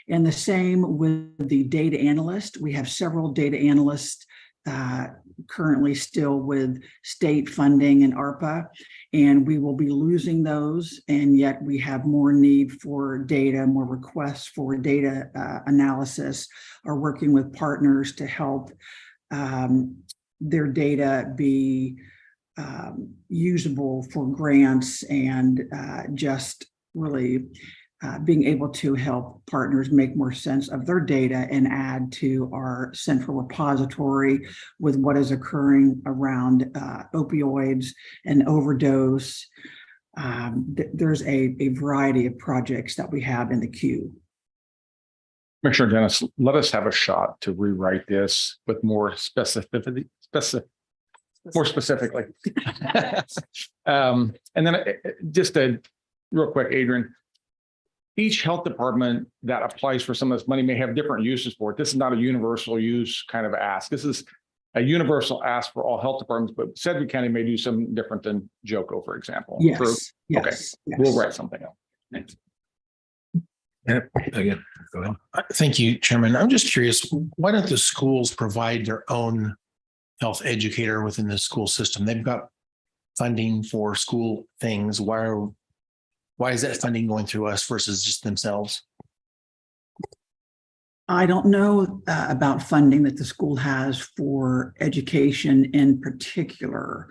And the same with the data analyst. We have several data analysts currently still with state funding and ARPA, and we will be losing those. And yet we have more need for data, more requests for data analysis, are working with partners to help their data be usable for grants and just really being able to help partners make more sense of their data and add to our central repository with what is occurring around opioids and overdose. There's a variety of projects that we have in the queue. Commissioner Dennis, let us have a shot to rewrite this with more specificity, more specifically. And then just a real quick, Adrian, each health department that applies for some of this money may have different uses for it. This is not a universal use kind of ask. This is a universal ask for all health departments, but Sedgwick County may do something different than Joco, for example. Yes. Okay, Yes. we'll write something up. Thanks. Again, go ahead. Thank you, Chairman. I'm just curious, why don't the schools provide their own health educator within the school system? They've got funding for school things. Why is that funding going through us versus just themselves? I don't know about funding that the school has for education in particular.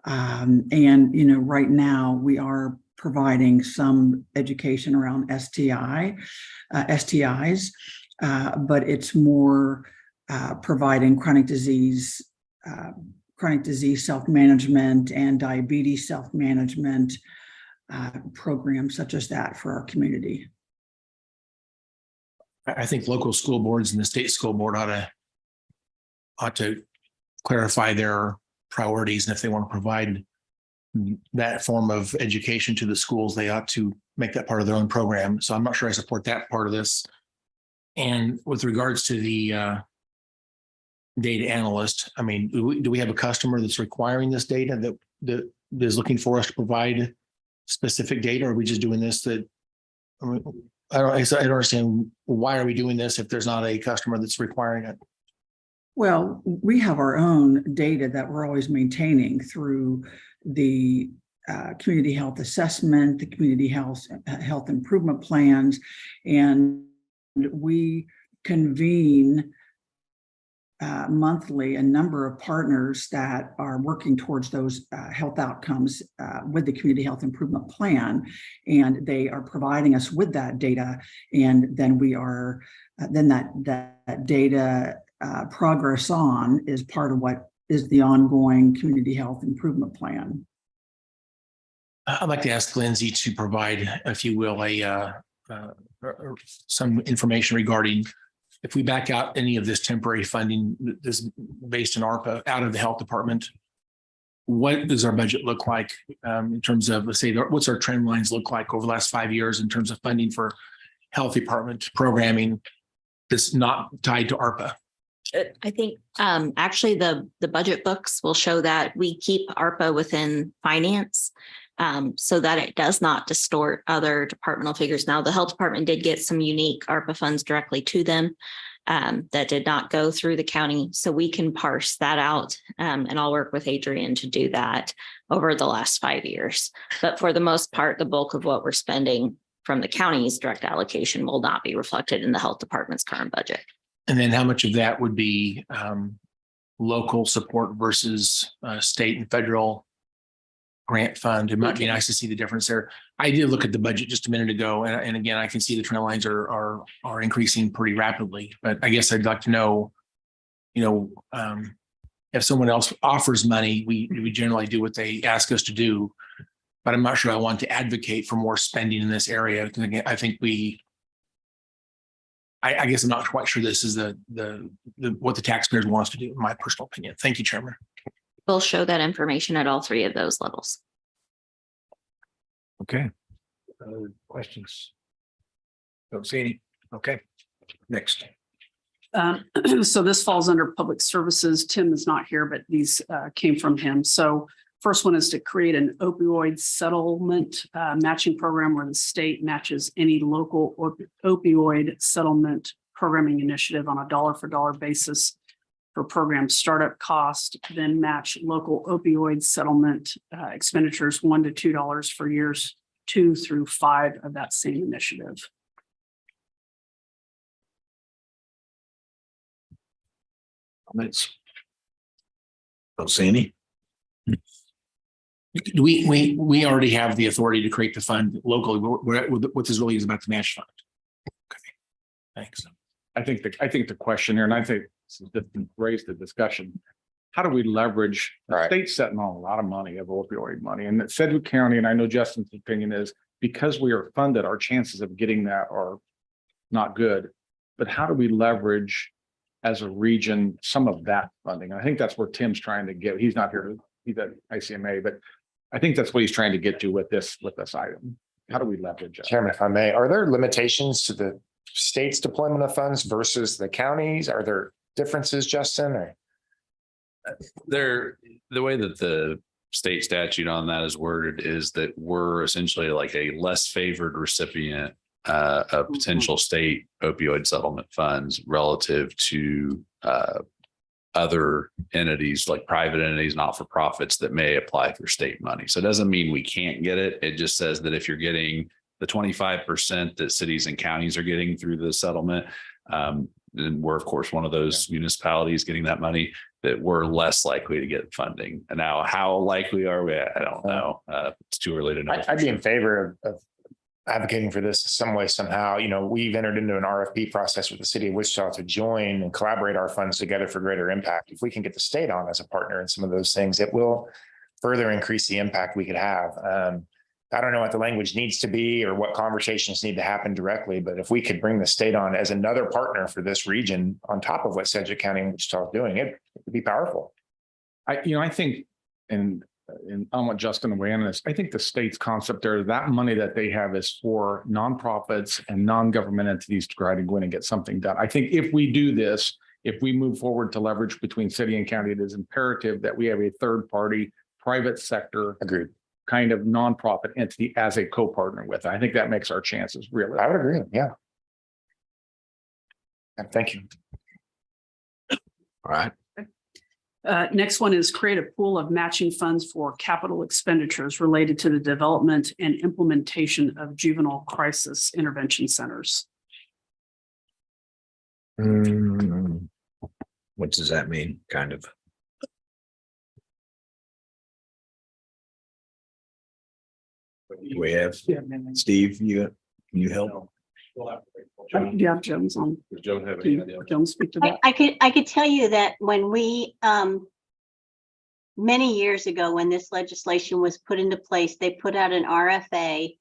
And, right now we are providing some education around STIs, but it's more providing chronic disease self-management and diabetes self-management programs such as that for our community. I think local school boards and the state school board ought to clarify their priorities. And if they want to provide that form of education to the schools, they ought to make that part of their own program. So I'm not sure I support that part of this. And with regards to the data analyst, I mean, do we have a customer that's requiring this data that is looking for us to provide specific data? Or are we just doing this I don't understand, why are we doing this if there's not a customer that's requiring it? Well, we have our own data that we're always maintaining through the community health assessment, the community health improvement plans, and we convene monthly a number of partners that are working towards those health outcomes with the community health improvement plan, and they are providing us with that data, and then we are then that data progress on is part of what is the ongoing community health improvement plan. I'd like to ask Lindsay to provide, if you will, some information regarding if we back out any of this temporary funding this based in ARPA out of the health department, what does our budget look like in terms of, let's say, what's our trend lines look like over the last 5 years in terms of funding for health department programming that's not tied to ARPA? I think actually the budget books will show that we keep ARPA within finance so that it does not distort other departmental figures. Now, the health department did get some unique ARPA funds directly to them that did not go through the county. So we can parse that out and I'll work with Adrian to do that over the last 5 years. But for the most part, the bulk of what we're spending from the county's direct allocation will not be reflected in the health department's current budget. And then how much of that would be local support versus state and federal grant fund. It might be nice to see the difference there. I did look at the budget just a minute ago, and again, I can see the trend lines are increasing pretty rapidly. But I guess I'd like to know, if someone else offers money, we generally do what they ask us to do. But I'm not sure I want to advocate for more spending in this area. Because again, I think I guess I'm not quite sure this is the what the taxpayers want us to do, in my personal opinion. Thank you, Chairman. We'll show that information at all three of those levels. Okay. Questions? Don't see any. Okay. Next. So this falls under public services. Tim is not here, but these came from him. So first one is to create an opioid settlement matching program where the state matches any local opioid settlement programming initiative on a dollar for dollar basis for program startup cost, then match local opioid settlement expenditures $1 to $2 for years 2 through 5 of that same initiative. Comments? Don't see any. We already have the authority to create the fund locally. What this really is about the match fund. Okay, thanks. I think the question here, and I think this raised the discussion. How do we leverage the Right. state setting on a lot of money of opioid money? And that Sedgwick County, and I know Justin's opinion is because we are funded, our chances of getting that are not good. But how do we leverage as a region some of that funding? I think that's where Tim's trying to get. He's not here. He's at ICMA, but I think that's what he's trying to get to with this item. How do we leverage it? Chairman, if I may, are there limitations to the state's deployment of funds versus the counties? Are there differences, Justin, or? The way that the state statute on that is worded is that we're essentially like a less favored recipient of potential state opioid settlement funds relative to other entities like private entities, not-for-profits that may apply for state money. So it doesn't mean we can't get it. It just says that if you're getting the 25% that cities and counties are getting through the settlement, and we're of course one of those municipalities getting that money, that we're less likely to get funding. And now how likely are we? I don't know. It's too early to know. I'd be in favor of advocating for this some way, somehow. We've entered into an RFP process with the city of Wichita to join and collaborate our funds together for greater impact. If we can get the state on as a partner in some of those things, it will further increase the impact we could have. I don't know what the language needs to be or what conversations need to happen directly, but if we could bring the state on as another partner for this region on top of what Sedgwick County and Wichita is doing, it would be powerful. I think, and I want Justin to weigh in on this. I think the state's concept there, that money that they have is for nonprofits and non-government entities to try to go in and get something done. I think if we do this, if we move forward to leverage between city and county, it is imperative that we have a third party, private sector. Agreed. Kind of nonprofit entity as a co-partner with. I think that makes our chances really. I would agree. Yeah. And thank you. All right. Next one is create a pool of matching funds for capital expenditures related to the development and implementation of juvenile crisis intervention centers. What does that mean? Kind of. We have Steve, can you help? Do you have Jones on? Can Jones speak to that? I could tell you that when we, many years ago, when this legislation was put into place, they put out an RFA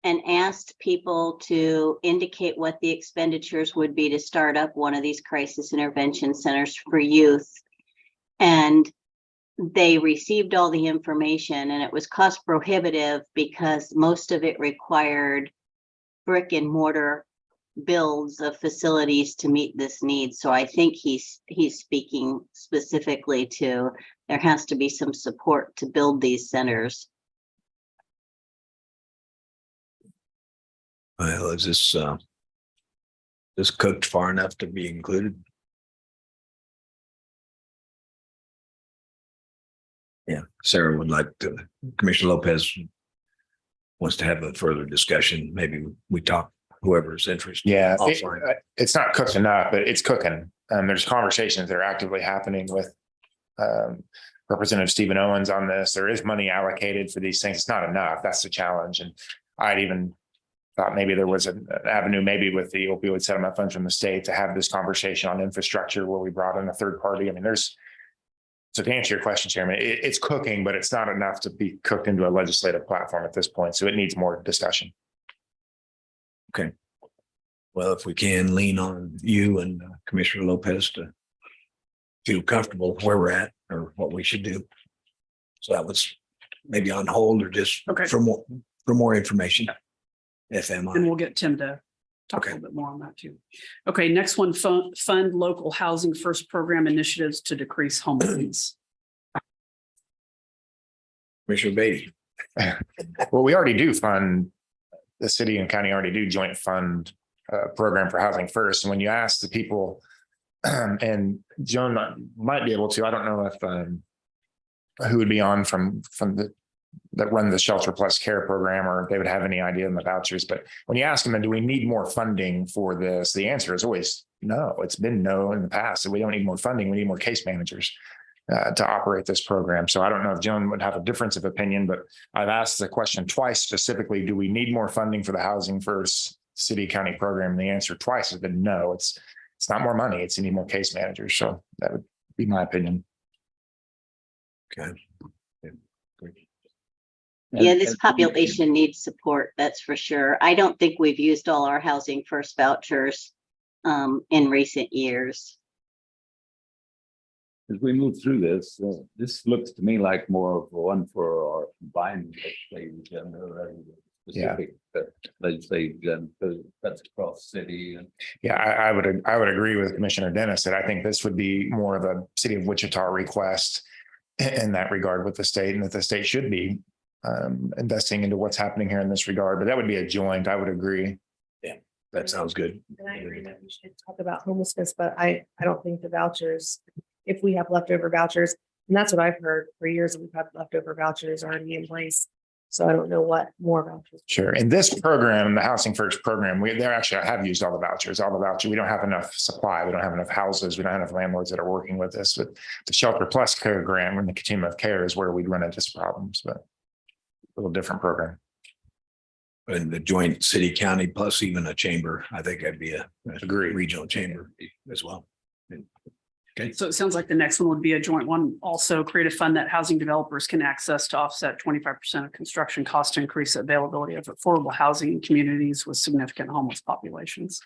and asked people to indicate what the expenditures would be to start up one of these crisis intervention centers for youth. And they received all the information, and it was cost prohibitive because most of it required brick and mortar builds of facilities to meet this need. So I think he's speaking specifically to there has to be some support to build these centers. Well, is this cooked far enough to be included? Yeah, Sarah would like to, Commissioner Lopez wants to have a further discussion. Maybe we talk, whoever's interested. Yeah, offline. it's not cooked enough, but it's cooking. There's conversations that are actively happening with Representative Stephen Owens on this. There is money allocated for these things. It's not enough. That's the challenge. And I'd even thought maybe there was an avenue, maybe with the opioid settlement funds from the state, to have this conversation on infrastructure where we brought in a third party. I mean, so to answer your question, Chairman, it's cooking, but it's not enough to be cooked into a legislative platform at this point. So it needs more discussion. Okay. Well, if we can lean on you and Commissioner Lopez to feel comfortable where we're at or what we should do. So that was maybe on hold or just Okay. for more information. FMI. And we'll get Tim to talk a little bit more on that too. Okay, next one, fund local housing first program initiatives to decrease homelessness. Commissioner Beatty. Well, we already do fund, the city and county already do joint fund program for housing first. And when you ask the people, and Joan might be able to, I don't know if who would be on from that run the Shelter Plus Care program, or if they would have any idea on the vouchers. But when you ask them, do we need more funding for this? The answer is always no. It's been no in the past. So we don't need more funding. We need more case managers to operate this program. So I don't know if Joan would have a difference of opinion, but I've asked the question twice specifically, do we need more funding for the Housing First City County program? And the answer twice has been no. It's not more money. It's you need more case managers. So that would be my opinion. Okay. Yeah, this population needs support, that's for sure. I don't think we've used all our Housing First vouchers in recent years. As we move through this, this looks to me like more of one for our combined legislative agenda rather than specific legislative agenda, because that's across city. And Yeah, I would agree with Commissioner Dennis that I think this would be more of a city of Wichita request in that regard with the state, and that the state should be investing into what's happening here in this regard. But that would be a joint, I would agree. Yeah, that sounds good. And I agree that we should talk about homelessness, but I don't think the vouchers, if we have leftover vouchers, and that's what I've heard for years, we've had leftover vouchers already in place. So I don't know what more vouchers. Sure. In this program, the Housing First program, they're actually, I have used all the vouchers. We don't have enough supply. We don't have enough houses. We don't have enough landlords that are working with us. But the Shelter Plus program and the continuum of care is where we'd run into some problems, but a little different program. And the joint city county plus even a chamber, I think that'd be a Agreed. regional chamber as well. Okay. So it sounds like the next one would be a joint one. Also create a fund that housing developers can access to offset 25% of construction cost to increase availability of affordable housing in communities with significant homeless populations.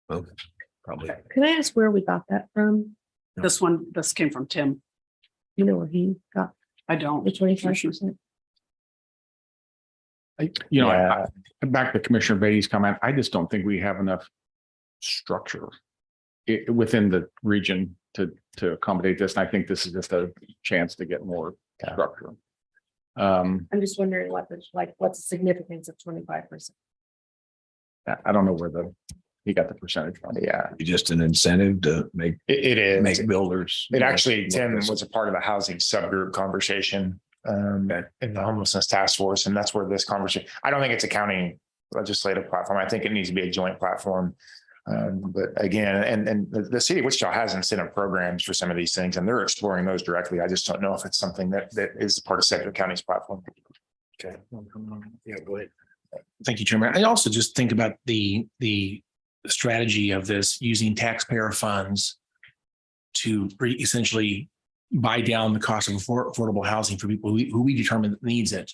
Well, probably. Can I ask where we got that from? This came from Tim. You know where he got I don't. the 25%? Back to Commissioner Beatty's comment, I just don't think we have enough structure within the region to accommodate this. And I think this is just a chance to get more structure. I'm just wondering what's the significance of 25%? I don't know where he got the percentage from. Yeah, Just an incentive to make it is. make builders. It actually, Tim was a part of a housing subgroup conversation in the homelessness task force. And that's where this conversation, I don't think it's a county legislative platform. I think it needs to be a joint platform. But again, and the city of Wichita has incentive programs for some of these things, and they're exploring those directly. I just don't know if it's something that is part of Sedgwick County's platform. Okay. Yeah, go ahead. Thank you, Chairman. I also just think about the strategy of this using taxpayer funds to essentially buy down the cost of affordable housing for people who we determine needs it.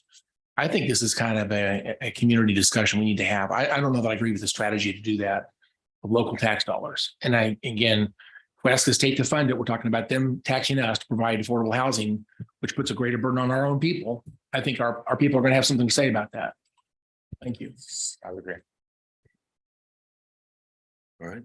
I think this is kind of a community discussion we need to have. I don't know that I agree with the strategy to do that with local tax dollars. And if we ask the state to fund it, we're talking about them taxing us to provide affordable housing, which puts a greater burden on our own people. I think our people are going to have something to say about that. Thank you. I would agree. All right.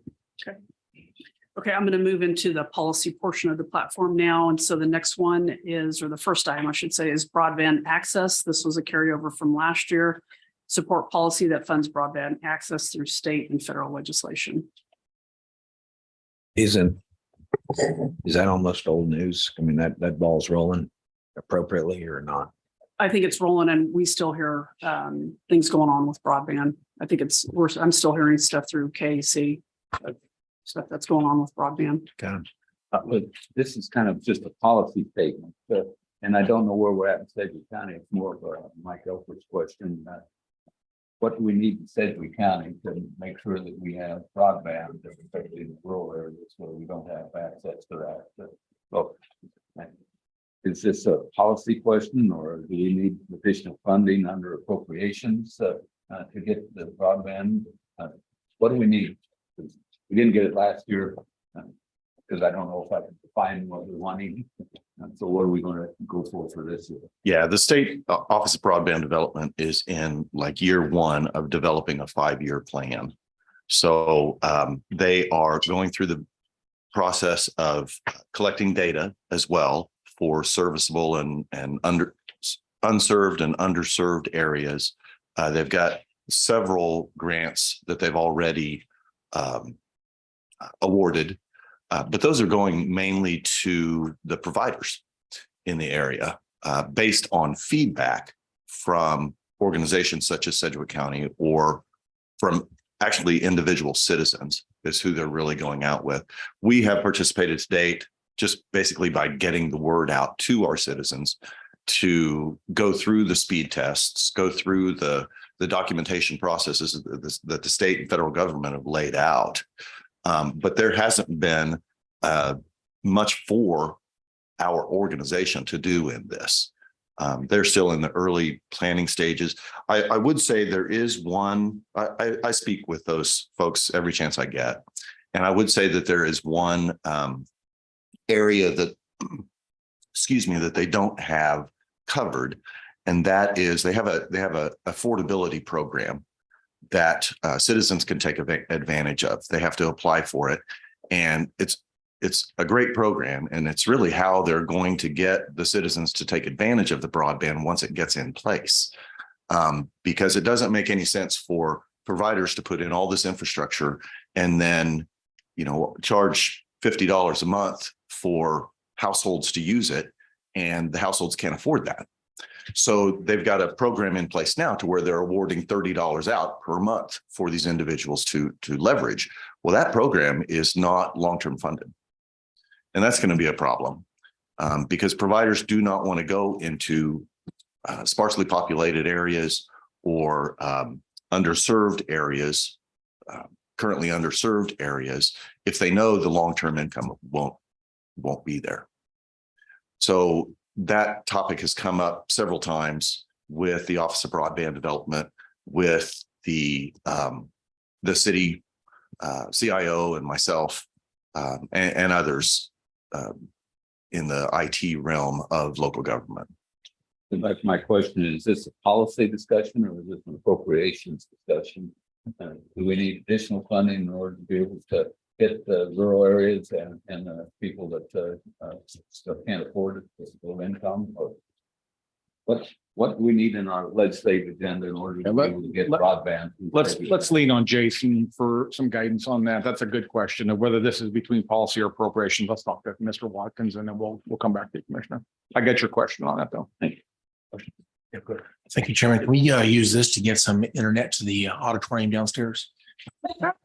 Okay, I'm going to move into the policy portion of the platform now. And so the next one is, or the first item I should say, is broadband access. This was a carryover from last year. Support policy that funds broadband access through state and federal legislation. Is that almost old news? I mean, that ball's rolling appropriately or not? I think it's rolling, and we still hear things going on with broadband. I think I'm still hearing stuff through KAC, stuff that's going on with broadband. Okay. But this is kind of just a policy statement, and I don't know where we're at in Sedgwick County. It's more of a Mike Elford's question. What do we need in Sedgwick County to make sure that we have broadband, especially in rural areas where we don't have access to that? So, is this a policy question, or do we need additional funding under appropriations to get the broadband? What do we need? We didn't get it last year because I don't know if I can define what we're wanting. So what are we going to go for this year? Yeah, the state Office of Broadband Development is in like year one of developing a 5-year plan. So they are going through the process of collecting data as well for serviceable and unserved and underserved areas. They've got several grants that they've already awarded, but those are going mainly to the providers in the area based on feedback from organizations such as Sedgwick County or from actually individual citizens is who they're really going out with. We have participated to date just basically by getting the word out to our citizens to go through the speed tests, go through the documentation processes that the state and federal government have laid out. But there hasn't been much for our organization to do in this. They're still in the early planning stages. I would say there is one, I speak with those folks every chance I get. And I would say that there is one area that, excuse me, that they don't have covered. And that is they have a affordability program that citizens can take advantage of. They have to apply for it. And it's a great program, and it's really how they're going to get the citizens to take advantage of the broadband once it gets in place. Because it doesn't make any sense for providers to put in all this infrastructure and then, charge $50 a month for households to use it, and the households can't afford that. So they've got a program in place now to where they're awarding $30 out per month for these individuals to leverage. Well, that program is not long-term funded. And that's going to be a problem because providers do not want to go into sparsely populated areas or underserved areas, currently underserved areas, if they know the long-term income won't be there. So that topic has come up several times with the Office of Broadband Development, with the city CIO and myself and others in the IT realm of local government. My question is this a policy discussion or is this an appropriations discussion? Do we need additional funding in order to be able to hit the rural areas and people that still can't afford it, disposable income? Or what do we need in our legislative agenda in order to be able to get broadband? Let's lean on Jason for some guidance on that. That's a good question of whether this is between policy or appropriations. Let's talk to Mr. Watkins and then we'll come back to you, Commissioner. I get your question on that though. Thank you. Yeah, good. Thank you, Chairman. Can we use this to get some internet to the auditorium downstairs?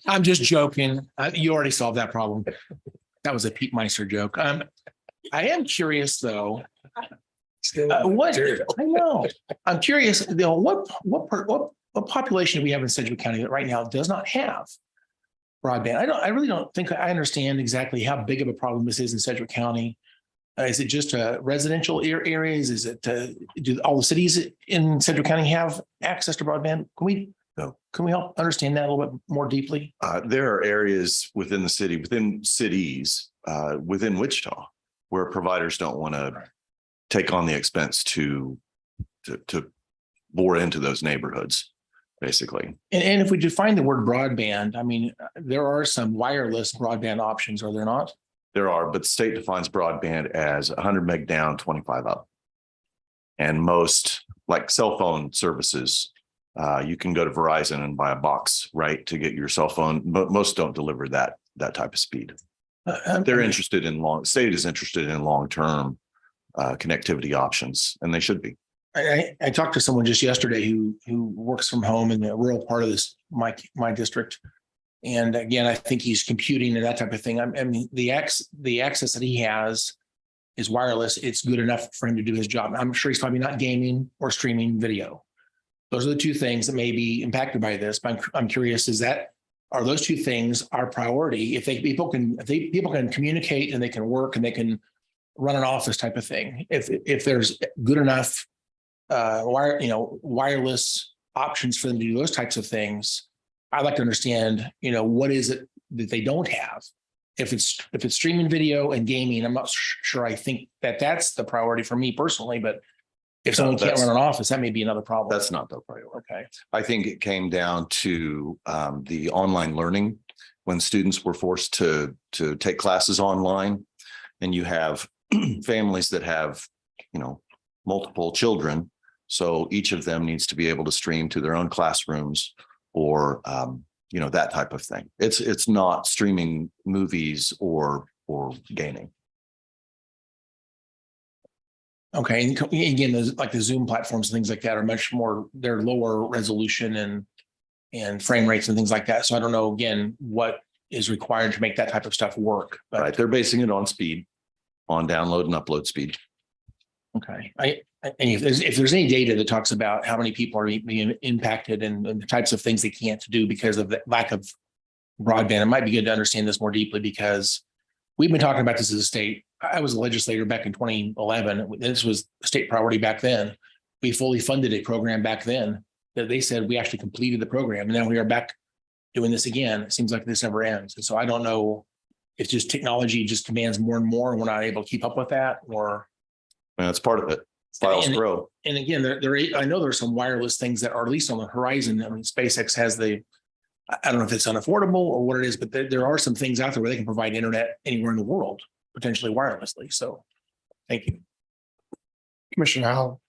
I'm just joking. You already solved that problem. That was a Pete Meister joke. I am curious though. What I know, I'm curious. What population do we have in Sedgwick County that right now does not have broadband? I really don't think I understand exactly how big of a problem this is in Sedgwick County. Is it just residential areas? Is it do all the cities in Sedgwick County have access to broadband? Can we help understand that a little bit more deeply? There are areas within the city, within cities, within Wichita, where providers don't want to take on the expense to bore into those neighborhoods, basically. And if we define the word broadband, I mean, there are some wireless broadband options, are there not? There are, but the state defines broadband as 100 meg down, 25 up. And most, like cell phone services, you can go to Verizon and buy a box, right, to get your cell phone. But most don't deliver that type of speed. They're interested in state is interested in long-term connectivity options, and they should be. I talked to someone just yesterday who works from home in the rural part of my district, And again, I think he's computing and that type of thing. I mean, the access that he has is wireless. It's good enough for him to do his job. I'm sure he's probably not gaming or streaming video. Those are the two things that may be impacted by this. But I'm curious, are those two things our priority? If people can communicate and they can work and they can run an office type of thing. If there's good enough wireless options for them to do those types of things, I'd like to understand, what is it that they don't have? If it's streaming video and gaming, I'm not sure. I think that's the priority for me personally, but if someone can't run an office, that may be another problem. That's not the priority. Okay. I think it came down to the online learning when students were forced to take classes online, and you have families that have, multiple children. So each of them needs to be able to stream to their own classrooms or, that type of thing. It's not streaming movies or gaming. Okay. And again, like the Zoom platforms and things like that are much more, they're lower resolution and frame rates and things like that. So I don't know, again, what is required to make that type of stuff work. But Right. They're basing it on speed, on download and upload speed. okay. And if there's any data that talks about how many people are being impacted and the types of things they can't do because of the lack of broadband, it might be good to understand this more deeply, because we've been talking about this as a state. I was a legislator back in 2011. This was a state priority back then. We fully funded a program back then that they said we actually completed the program. And now we are back doing this again. It seems like this never ends. And so I don't know if just technology just demands more and more and we're not able to keep up with that, or. And that's part of it. Files grow. And again, I know there's some wireless things that are at least on the horizon. I mean, SpaceX has I don't know if it's unaffordable or what it is, but there are some things out there where they can provide internet anywhere in the world, potentially wirelessly. So thank you. Commissioner Howell,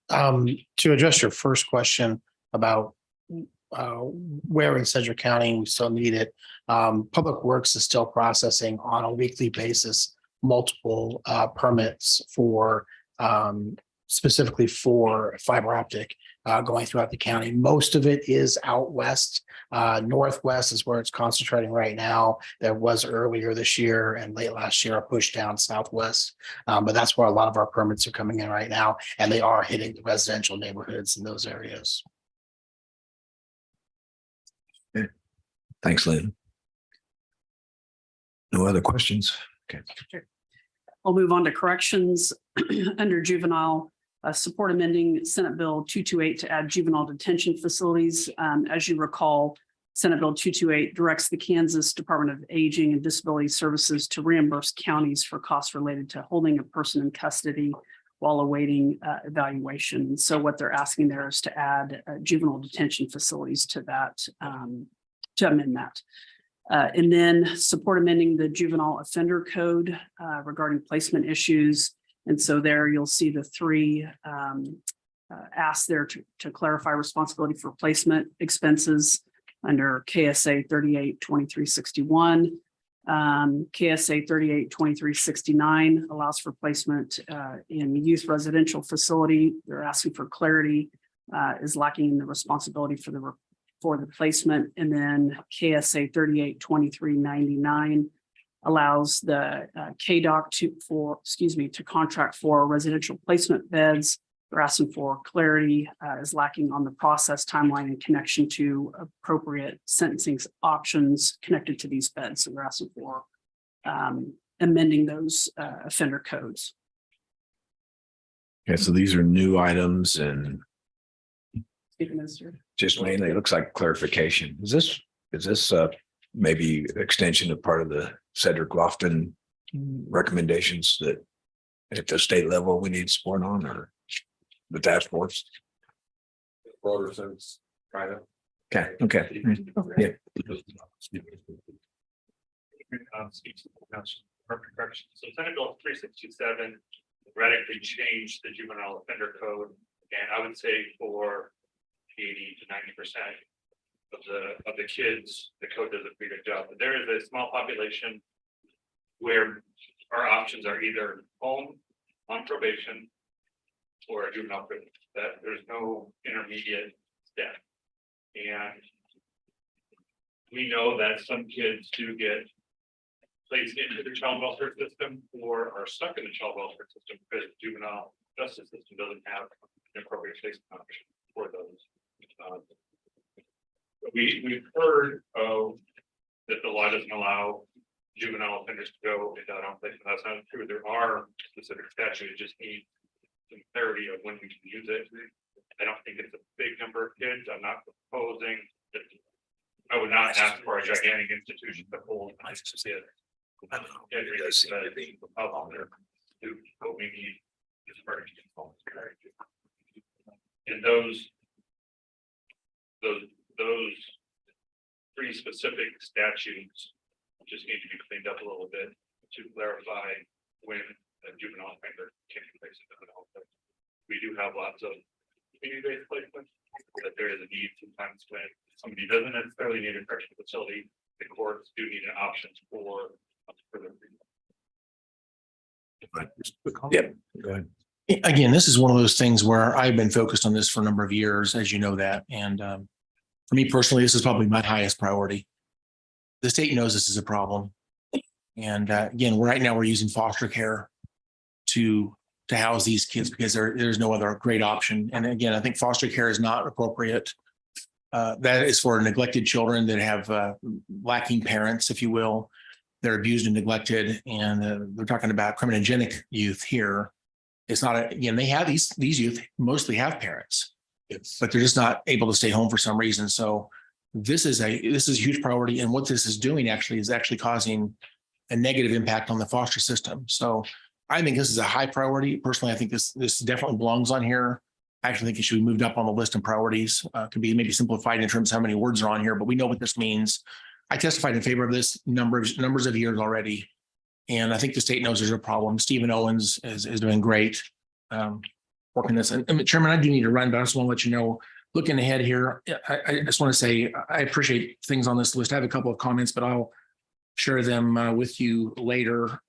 to address your first question about where in Sedgwick County we still need it, Public Works is still processing on a weekly basis multiple permits for specifically for fiber optic going throughout the county. Most of it is out west. Northwest is where it's concentrating right now. There was earlier this year and late last year a push down southwest, but that's where a lot of our permits are coming in right now, and they are hitting the residential neighborhoods in those areas. Thanks, Lynn. No other questions? Okay. We'll move on to corrections under juvenile. Support amending Senate Bill 228 to add juvenile detention facilities. As you recall, Senate Bill 228 directs the Kansas Department of Aging and Disability Services to reimburse counties for costs related to holding a person in custody while awaiting evaluation. So what they're asking there is to add juvenile detention facilities to that, to amend that. And then support amending the juvenile offender code regarding placement issues. And so there you'll see the three asks there to clarify responsibility for placement expenses under KSA 382361. KSA 382369 allows for placement in youth residential facility. They're asking for clarity, is lacking the responsibility for the placement. And then KSA 382399 allows the KDOC to contract for residential placement beds. They're asking for clarity, is lacking on the process timeline in connection to appropriate sentencing options connected to these beds. So we're asking for amending those offender codes. Okay, so these are new items and Minister. just mainly it looks like clarification. Is this maybe extension of part of the Cedric Lofton recommendations that at the state level we need support on, or the task force? Broader sense, kind of. Okay. Yeah. Correction. So Senate Bill 3627 radically changed the juvenile offender code, and I would say for 80 to 90% of the kids, the code does a pretty good job. But there is a small population where our options are either home, on probation, or a juvenile prison. That there's no intermediate step. And we know that some kids do get placed into the child welfare system or are stuck in the child welfare system because the juvenile justice system doesn't have an appropriate placement option for those. We've heard that the law doesn't allow juvenile offenders to go into adult placement. That's not true. There are specific statutes. It just needs some clarity of when we can use it. I don't think it's a big number of kids. I'm not proposing that. I would not ask for a gigantic institution to hold. What we need is for and those three specific statutes just need to be cleaned up a little bit to clarify when a juvenile offender can be placed in the home. We do have lots of community-based placements, but there is a need sometimes when somebody doesn't necessarily need a correctional facility. The courts do need an options for them. Yep, go ahead. Again, this is one of those things where I've been focused on this for a number of years, as you know that. And for me personally, this is probably my highest priority. The state knows this is a problem. And again, right now we're using foster care to house these kids because there's no other great option. And again, I think foster care is not appropriate. That is for neglected children that have lacking parents, if you will. They're abused and neglected. And they're talking about criminogenic youth here. It's not, again, they have these youth mostly have parents, but they're just not able to stay home for some reason. So this is a huge priority. And what this is doing is actually causing a negative impact on the foster system. So I think this is a high priority. Personally, I think this definitely belongs on here. I actually think it should be moved up on the list of priorities. Could be maybe simplified in terms of how many words are on here, but we know what this means. I testified in favor of this numbers of years already. And I think the state knows there's a problem. Stephen Owens is doing great working this. And Chairman, I do need to run, but I just want to let you know, looking ahead here, I just want to say I appreciate things on this list. I have a couple of comments, but I'll share them with you later.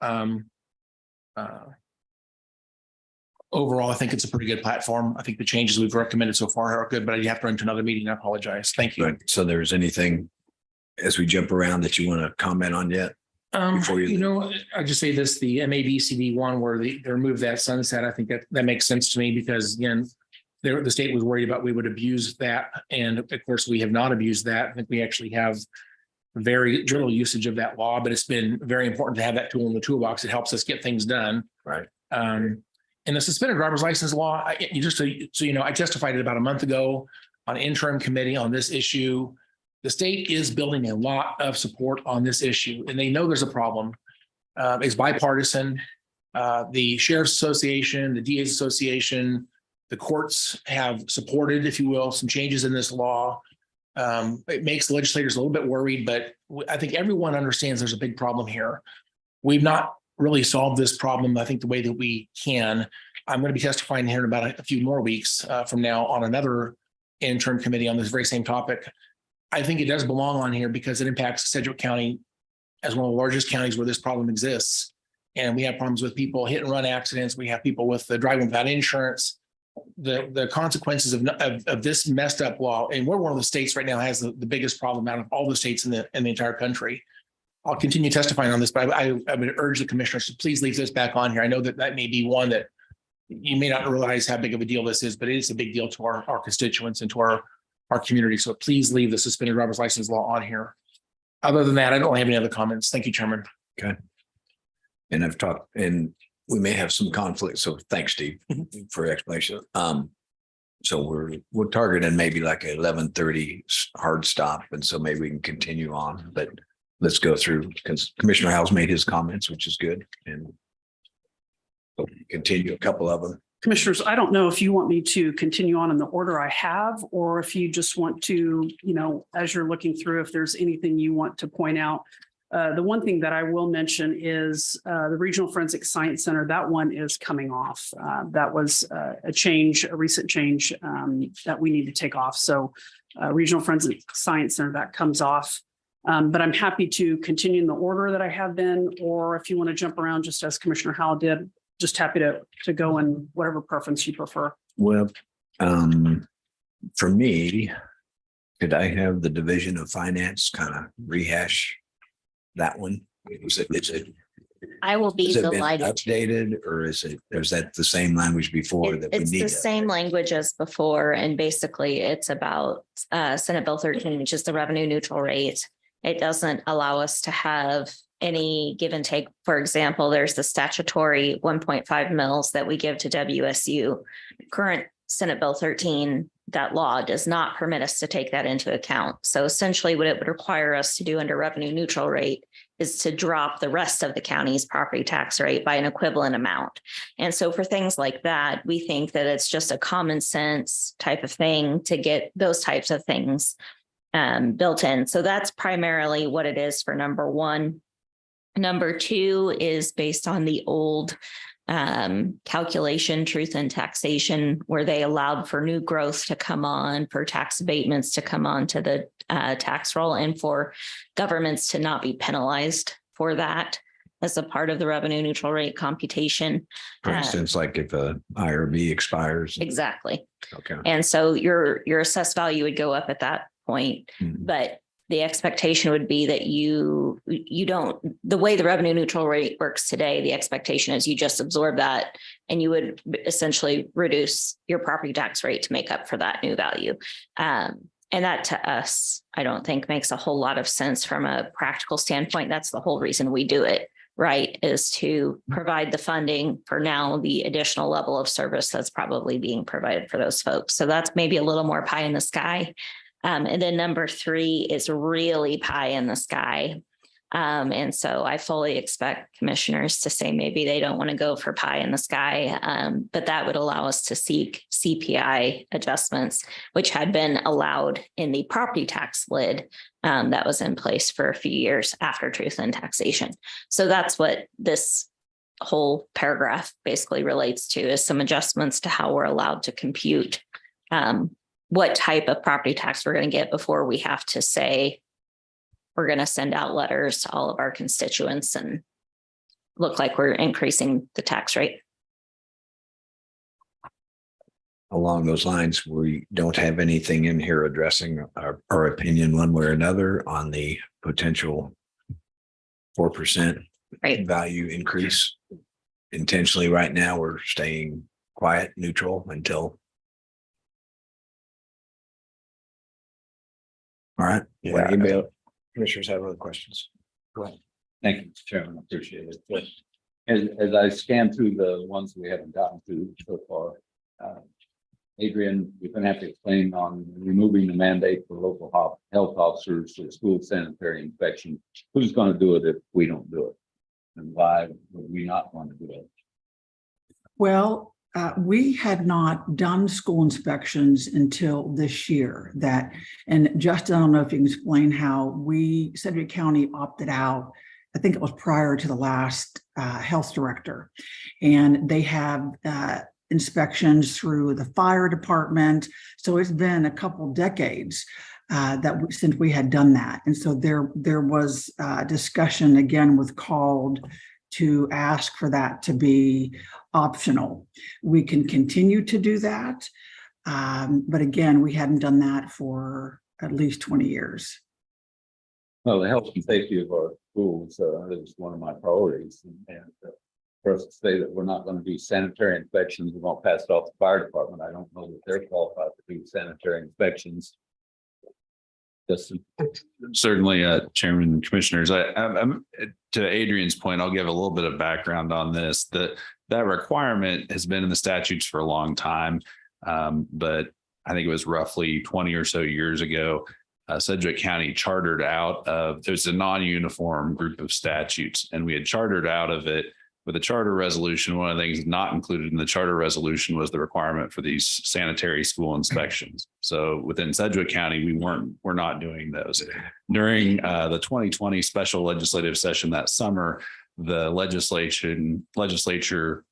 Overall, I think it's a pretty good platform. I think the changes we've recommended so far are good, but I have to run to another meeting. I apologize. Thank you. Right. So there's anything as we jump around that you want to comment on yet? Before I just say this, the MABCD one where they removed that sunset, I think that makes sense to me because again, the state was worried about we would abuse that. And of course, we have not abused that. I think we actually have very little usage of that law, but it's been very important to have that tool in the toolbox. It helps us get things done. Right. And the suspended driver's license law, I testified about a month ago on an interim committee on this issue. The state is building a lot of support on this issue, and they know there's a problem. It's bipartisan. The Sheriff's Association, the DA's Association, the courts have supported, if you will, some changes in this law. It makes legislators a little bit worried, but I think everyone understands there's a big problem here. We've not really solved this problem, I think, the way that we can. I'm going to be testifying here in about a few more weeks from now on another interim committee on this very same topic. I think it does belong on here because it impacts Sedgwick County as one of the largest counties where this problem exists. And we have problems with people hit and run accidents. We have people with the driving without insurance. The consequences of this messed up law. And we're one of the states right now has the biggest problem out of all the states in the entire country. I'll continue testifying on this, but I would urge the commissioners to please leave this back on here. I know that may be one that you may not realize how big of a deal this is, but it is a big deal to our constituents and to our community. So please leave the suspended driver's license law on here. Other than that, I don't have any other comments. Thank you, Chairman. Okay. And I've talked, and we may have some conflict. So thanks, Steve, for explanation. So we're targeting maybe like a 11:30 hard stop. And so maybe we can continue on, but let's go through because Commissioner Howell's made his comments, which is good. And we'll continue a couple of them. Commissioners, I don't know if you want me to continue on in the order I have, or if you just want to, as you're looking through, if there's anything you want to point out. The one thing that I will mention is the Regional Forensic Science Center. That one is coming off. That was a recent change that we need to take off. So Regional Forensic Science Center, that comes off. But I'm happy to continue in the order that I have been, or if you want to jump around, just as Commissioner Howell did, just happy to go in whatever preference you prefer. Well, for me, Could I have the Division of Finance kind of rehash that one? Is it, I will be has it been delighted. updated or is that the same language before that we It's need? the to- same language as before, and basically it's about Senate Bill 13, which is the revenue neutral rate. It doesn't allow us to have any give and take. For example, there's the statutory 1.5 mils that we give to WSU. Current Senate Bill 13, that law does not permit us to take that into account. So essentially what it would require us to do under revenue neutral rate is to drop the rest of the county's property tax rate by an equivalent amount. And so for things like that, we think that it's just a common sense type of thing to get those types of things built in. So that's primarily what it is for number one. Number two is based on the old calculation, truth and taxation, where they allowed for new growth to come on, for tax abatements to come on to the tax roll, and for governments to not be penalized for that as a part of the revenue neutral rate computation. For instance, like if a IRB expires. Exactly. Okay. And so your assessed value would go up at that point, Mhm. but the expectation would be that you don't, the way the revenue neutral rate works today, the expectation is you just absorb that and you would essentially reduce your property tax rate to make up for that new value. And that to us, I don't think makes a whole lot of sense from a practical standpoint. That's the whole reason we do it, right? Is to provide the funding for now the additional level of service that's probably being provided for those folks. So that's maybe a little more pie in the sky. And then number three is really pie in the sky. And so I fully expect commissioners to say maybe they don't want to go for pie in the sky, but that would allow us to seek CPI adjustments, which had been allowed in the property tax lid that was in place for a few years after truth and taxation. So that's what this whole paragraph basically relates to, is some adjustments to how we're allowed to compute what type of property tax we're going to get before we have to say we're going to send out letters to all of our constituents and look like we're increasing the tax rate. Along those lines, we don't have anything in here addressing our opinion one way or another on the potential 4% Right. value increase. Intentionally, right now, we're staying quiet, neutral until. All right. Yeah. Anybody, commissioners have other questions? Go ahead. Thank you, Mr. Chairman. I appreciate it. But as I scan through the ones we haven't gotten to so far, Adrian, you're going to have to explain on removing the mandate for local health officers for school sanitary inspection. Who's going to do it if we don't do it? And why would we not want to do it? Well, we had not done school inspections until this year and Justin, I don't know if you can explain how Sedgwick County opted out. I think it was prior to the last health director, and they have inspections through the fire department. So it's been a couple decades since we had done that. And so there was discussion again with CALD to ask for that to be optional. We can continue to do that. But again, we hadn't done that for at least 20 years. Well, the health and safety of our schools is one of my priorities. And for us to say that we're not going to do sanitary inspections, we're going to pass it off to the fire department. I don't know that they're qualified to do sanitary inspections. Certainly, Chairman and Commissioners, I'm to Adrian's point, I'll give a little bit of background on this. That requirement has been in the statutes for a long time, but I think it was roughly 20 or so years ago, Sedgwick County chartered out of, there's a non-uniform group of statutes, and we had chartered out of it with a charter resolution. One of the things not included in the charter resolution was the requirement for these sanitary school inspections. So within Sedgwick County, we're not doing those. During the 2020 special legislative session that summer, the legislature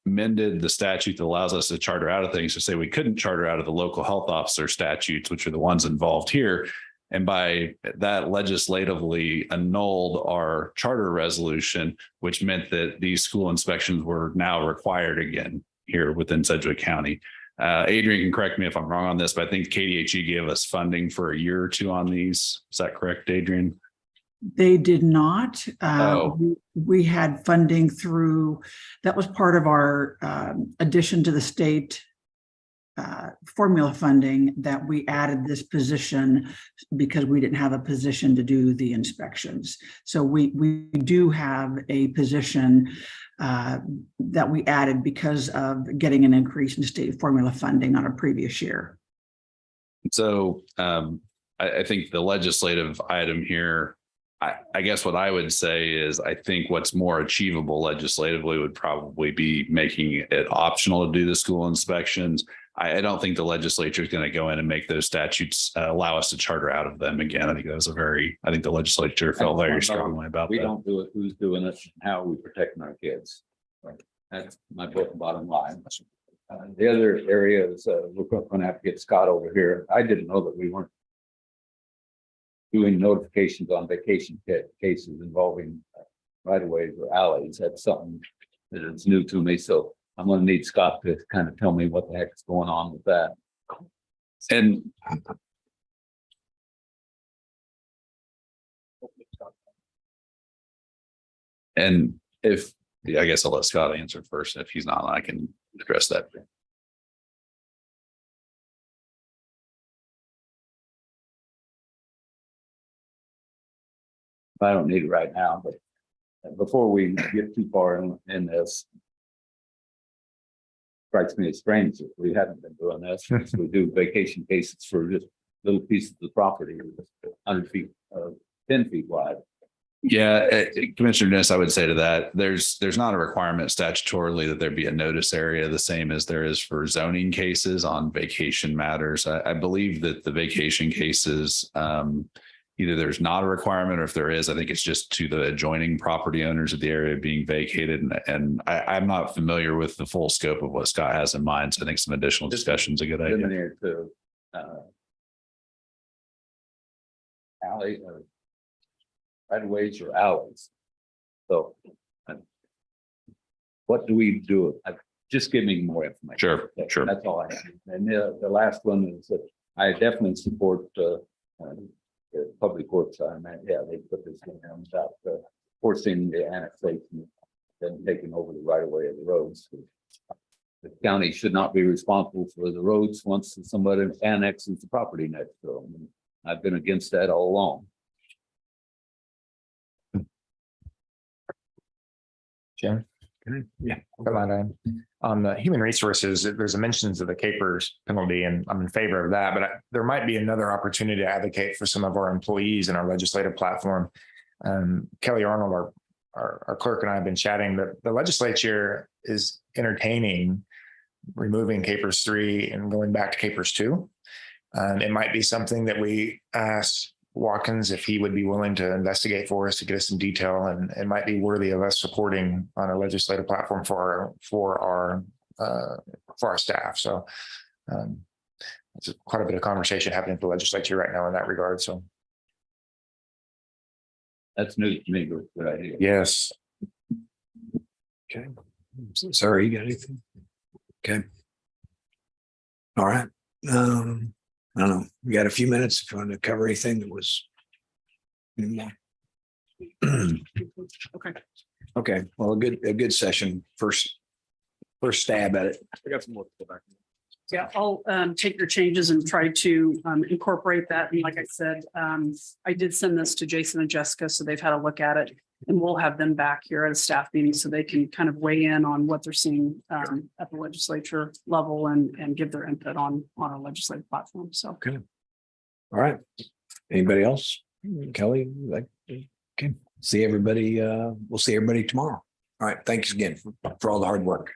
amended the statute that allows us to charter out of things to say we couldn't charter out of the local health officer statutes, which are the ones involved here. And by that legislatively annulled our charter resolution, which meant that these school inspections were now required again here within Sedgwick County. Adrian can correct me if I'm wrong on this, but I think KDHE gave us funding for a year or two on these. Is that correct, Adrian? They did not. Oh. We had funding through, that was part of our addition to the state formula funding, that we added this position because we didn't have a position to do the inspections. So we do have a position that we added because of getting an increase in state formula funding on a previous year. So I think the legislative item here, I guess what I would say is I think what's more achievable legislatively would probably be making it optional to do the school inspections. I don't think the legislature is going to go in and make those statutes allow us to charter out of them again. I think that was I think the legislature felt very strongly about that. We don't do it, who's doing it, how are we protecting our kids? That's my bottom line. The other areas, we're going to have to get Scott over here. I didn't know that we weren't doing notifications on vacation cases involving right-of-ways or alleys. That's something that is new to me. So I'm going to need Scott to kind of tell me what the heck is going on with that. And if, I guess I'll let Scott answer first. If he's not, I can address that. I don't need it right now, but before we get too far in this, strikes me as strange that we haven't been doing this. We do vacation cases for just little pieces of property, 100 feet, 10 feet wide. Yeah, Commissioner Dennis, I would say to that, there's not a requirement statutorily that there be a notice area, the same as there is for zoning cases on vacation matters. I believe that the vacation cases, either there's not a requirement, or if there is, I think it's just to the adjoining property owners of the area being vacated. And I'm not familiar with the full scope of what Scott has in mind. So I think some additional discussion is a good idea. To alley or right-of-ways or alleys. So what do we do? Just give me more information. Sure. That's all I have. And the last one is that I definitely support the public works. I mean, yeah, they put this in there about forcing the annexation and taking over the right of way of the roads. The county should not be responsible for the roads once somebody annexes the property next to them. And I've been against that all along. Jim? Yeah. On the human resources, there's a mentions of the capers penalty, and I'm in favor of that, but there might be another opportunity to advocate for some of our employees in our legislative platform. Kelly Arnold, our clerk, and I have been chatting that the legislature is entertaining removing capers 3 and going back to capers 2. It might be something that we ask Watkins if he would be willing to investigate for us to get us some detail, and it might be worthy of us supporting on a legislative platform for our staff. So it's quite a bit of conversation happening at the legislature right now in that regard. So that's news to me. Good idea. yes. Okay. Sorry, you got anything? Okay. All right. I don't know. We got a few minutes if you want to cover anything that was. Okay. Okay, well, a good session. First stab at it. I got some more to go back. Yeah, I'll take your changes and try to incorporate that. And like I said, I did send this to Jason and Jessica, so they've had a look at it. And we'll have them back here at a staff meeting so they can kind of weigh in on what they're seeing at the legislature level and give their input on our legislative platform. So. Okay. All right. Anybody else? Kelly, okay. See everybody. We'll see everybody tomorrow. All right. Thanks again for all the hard work.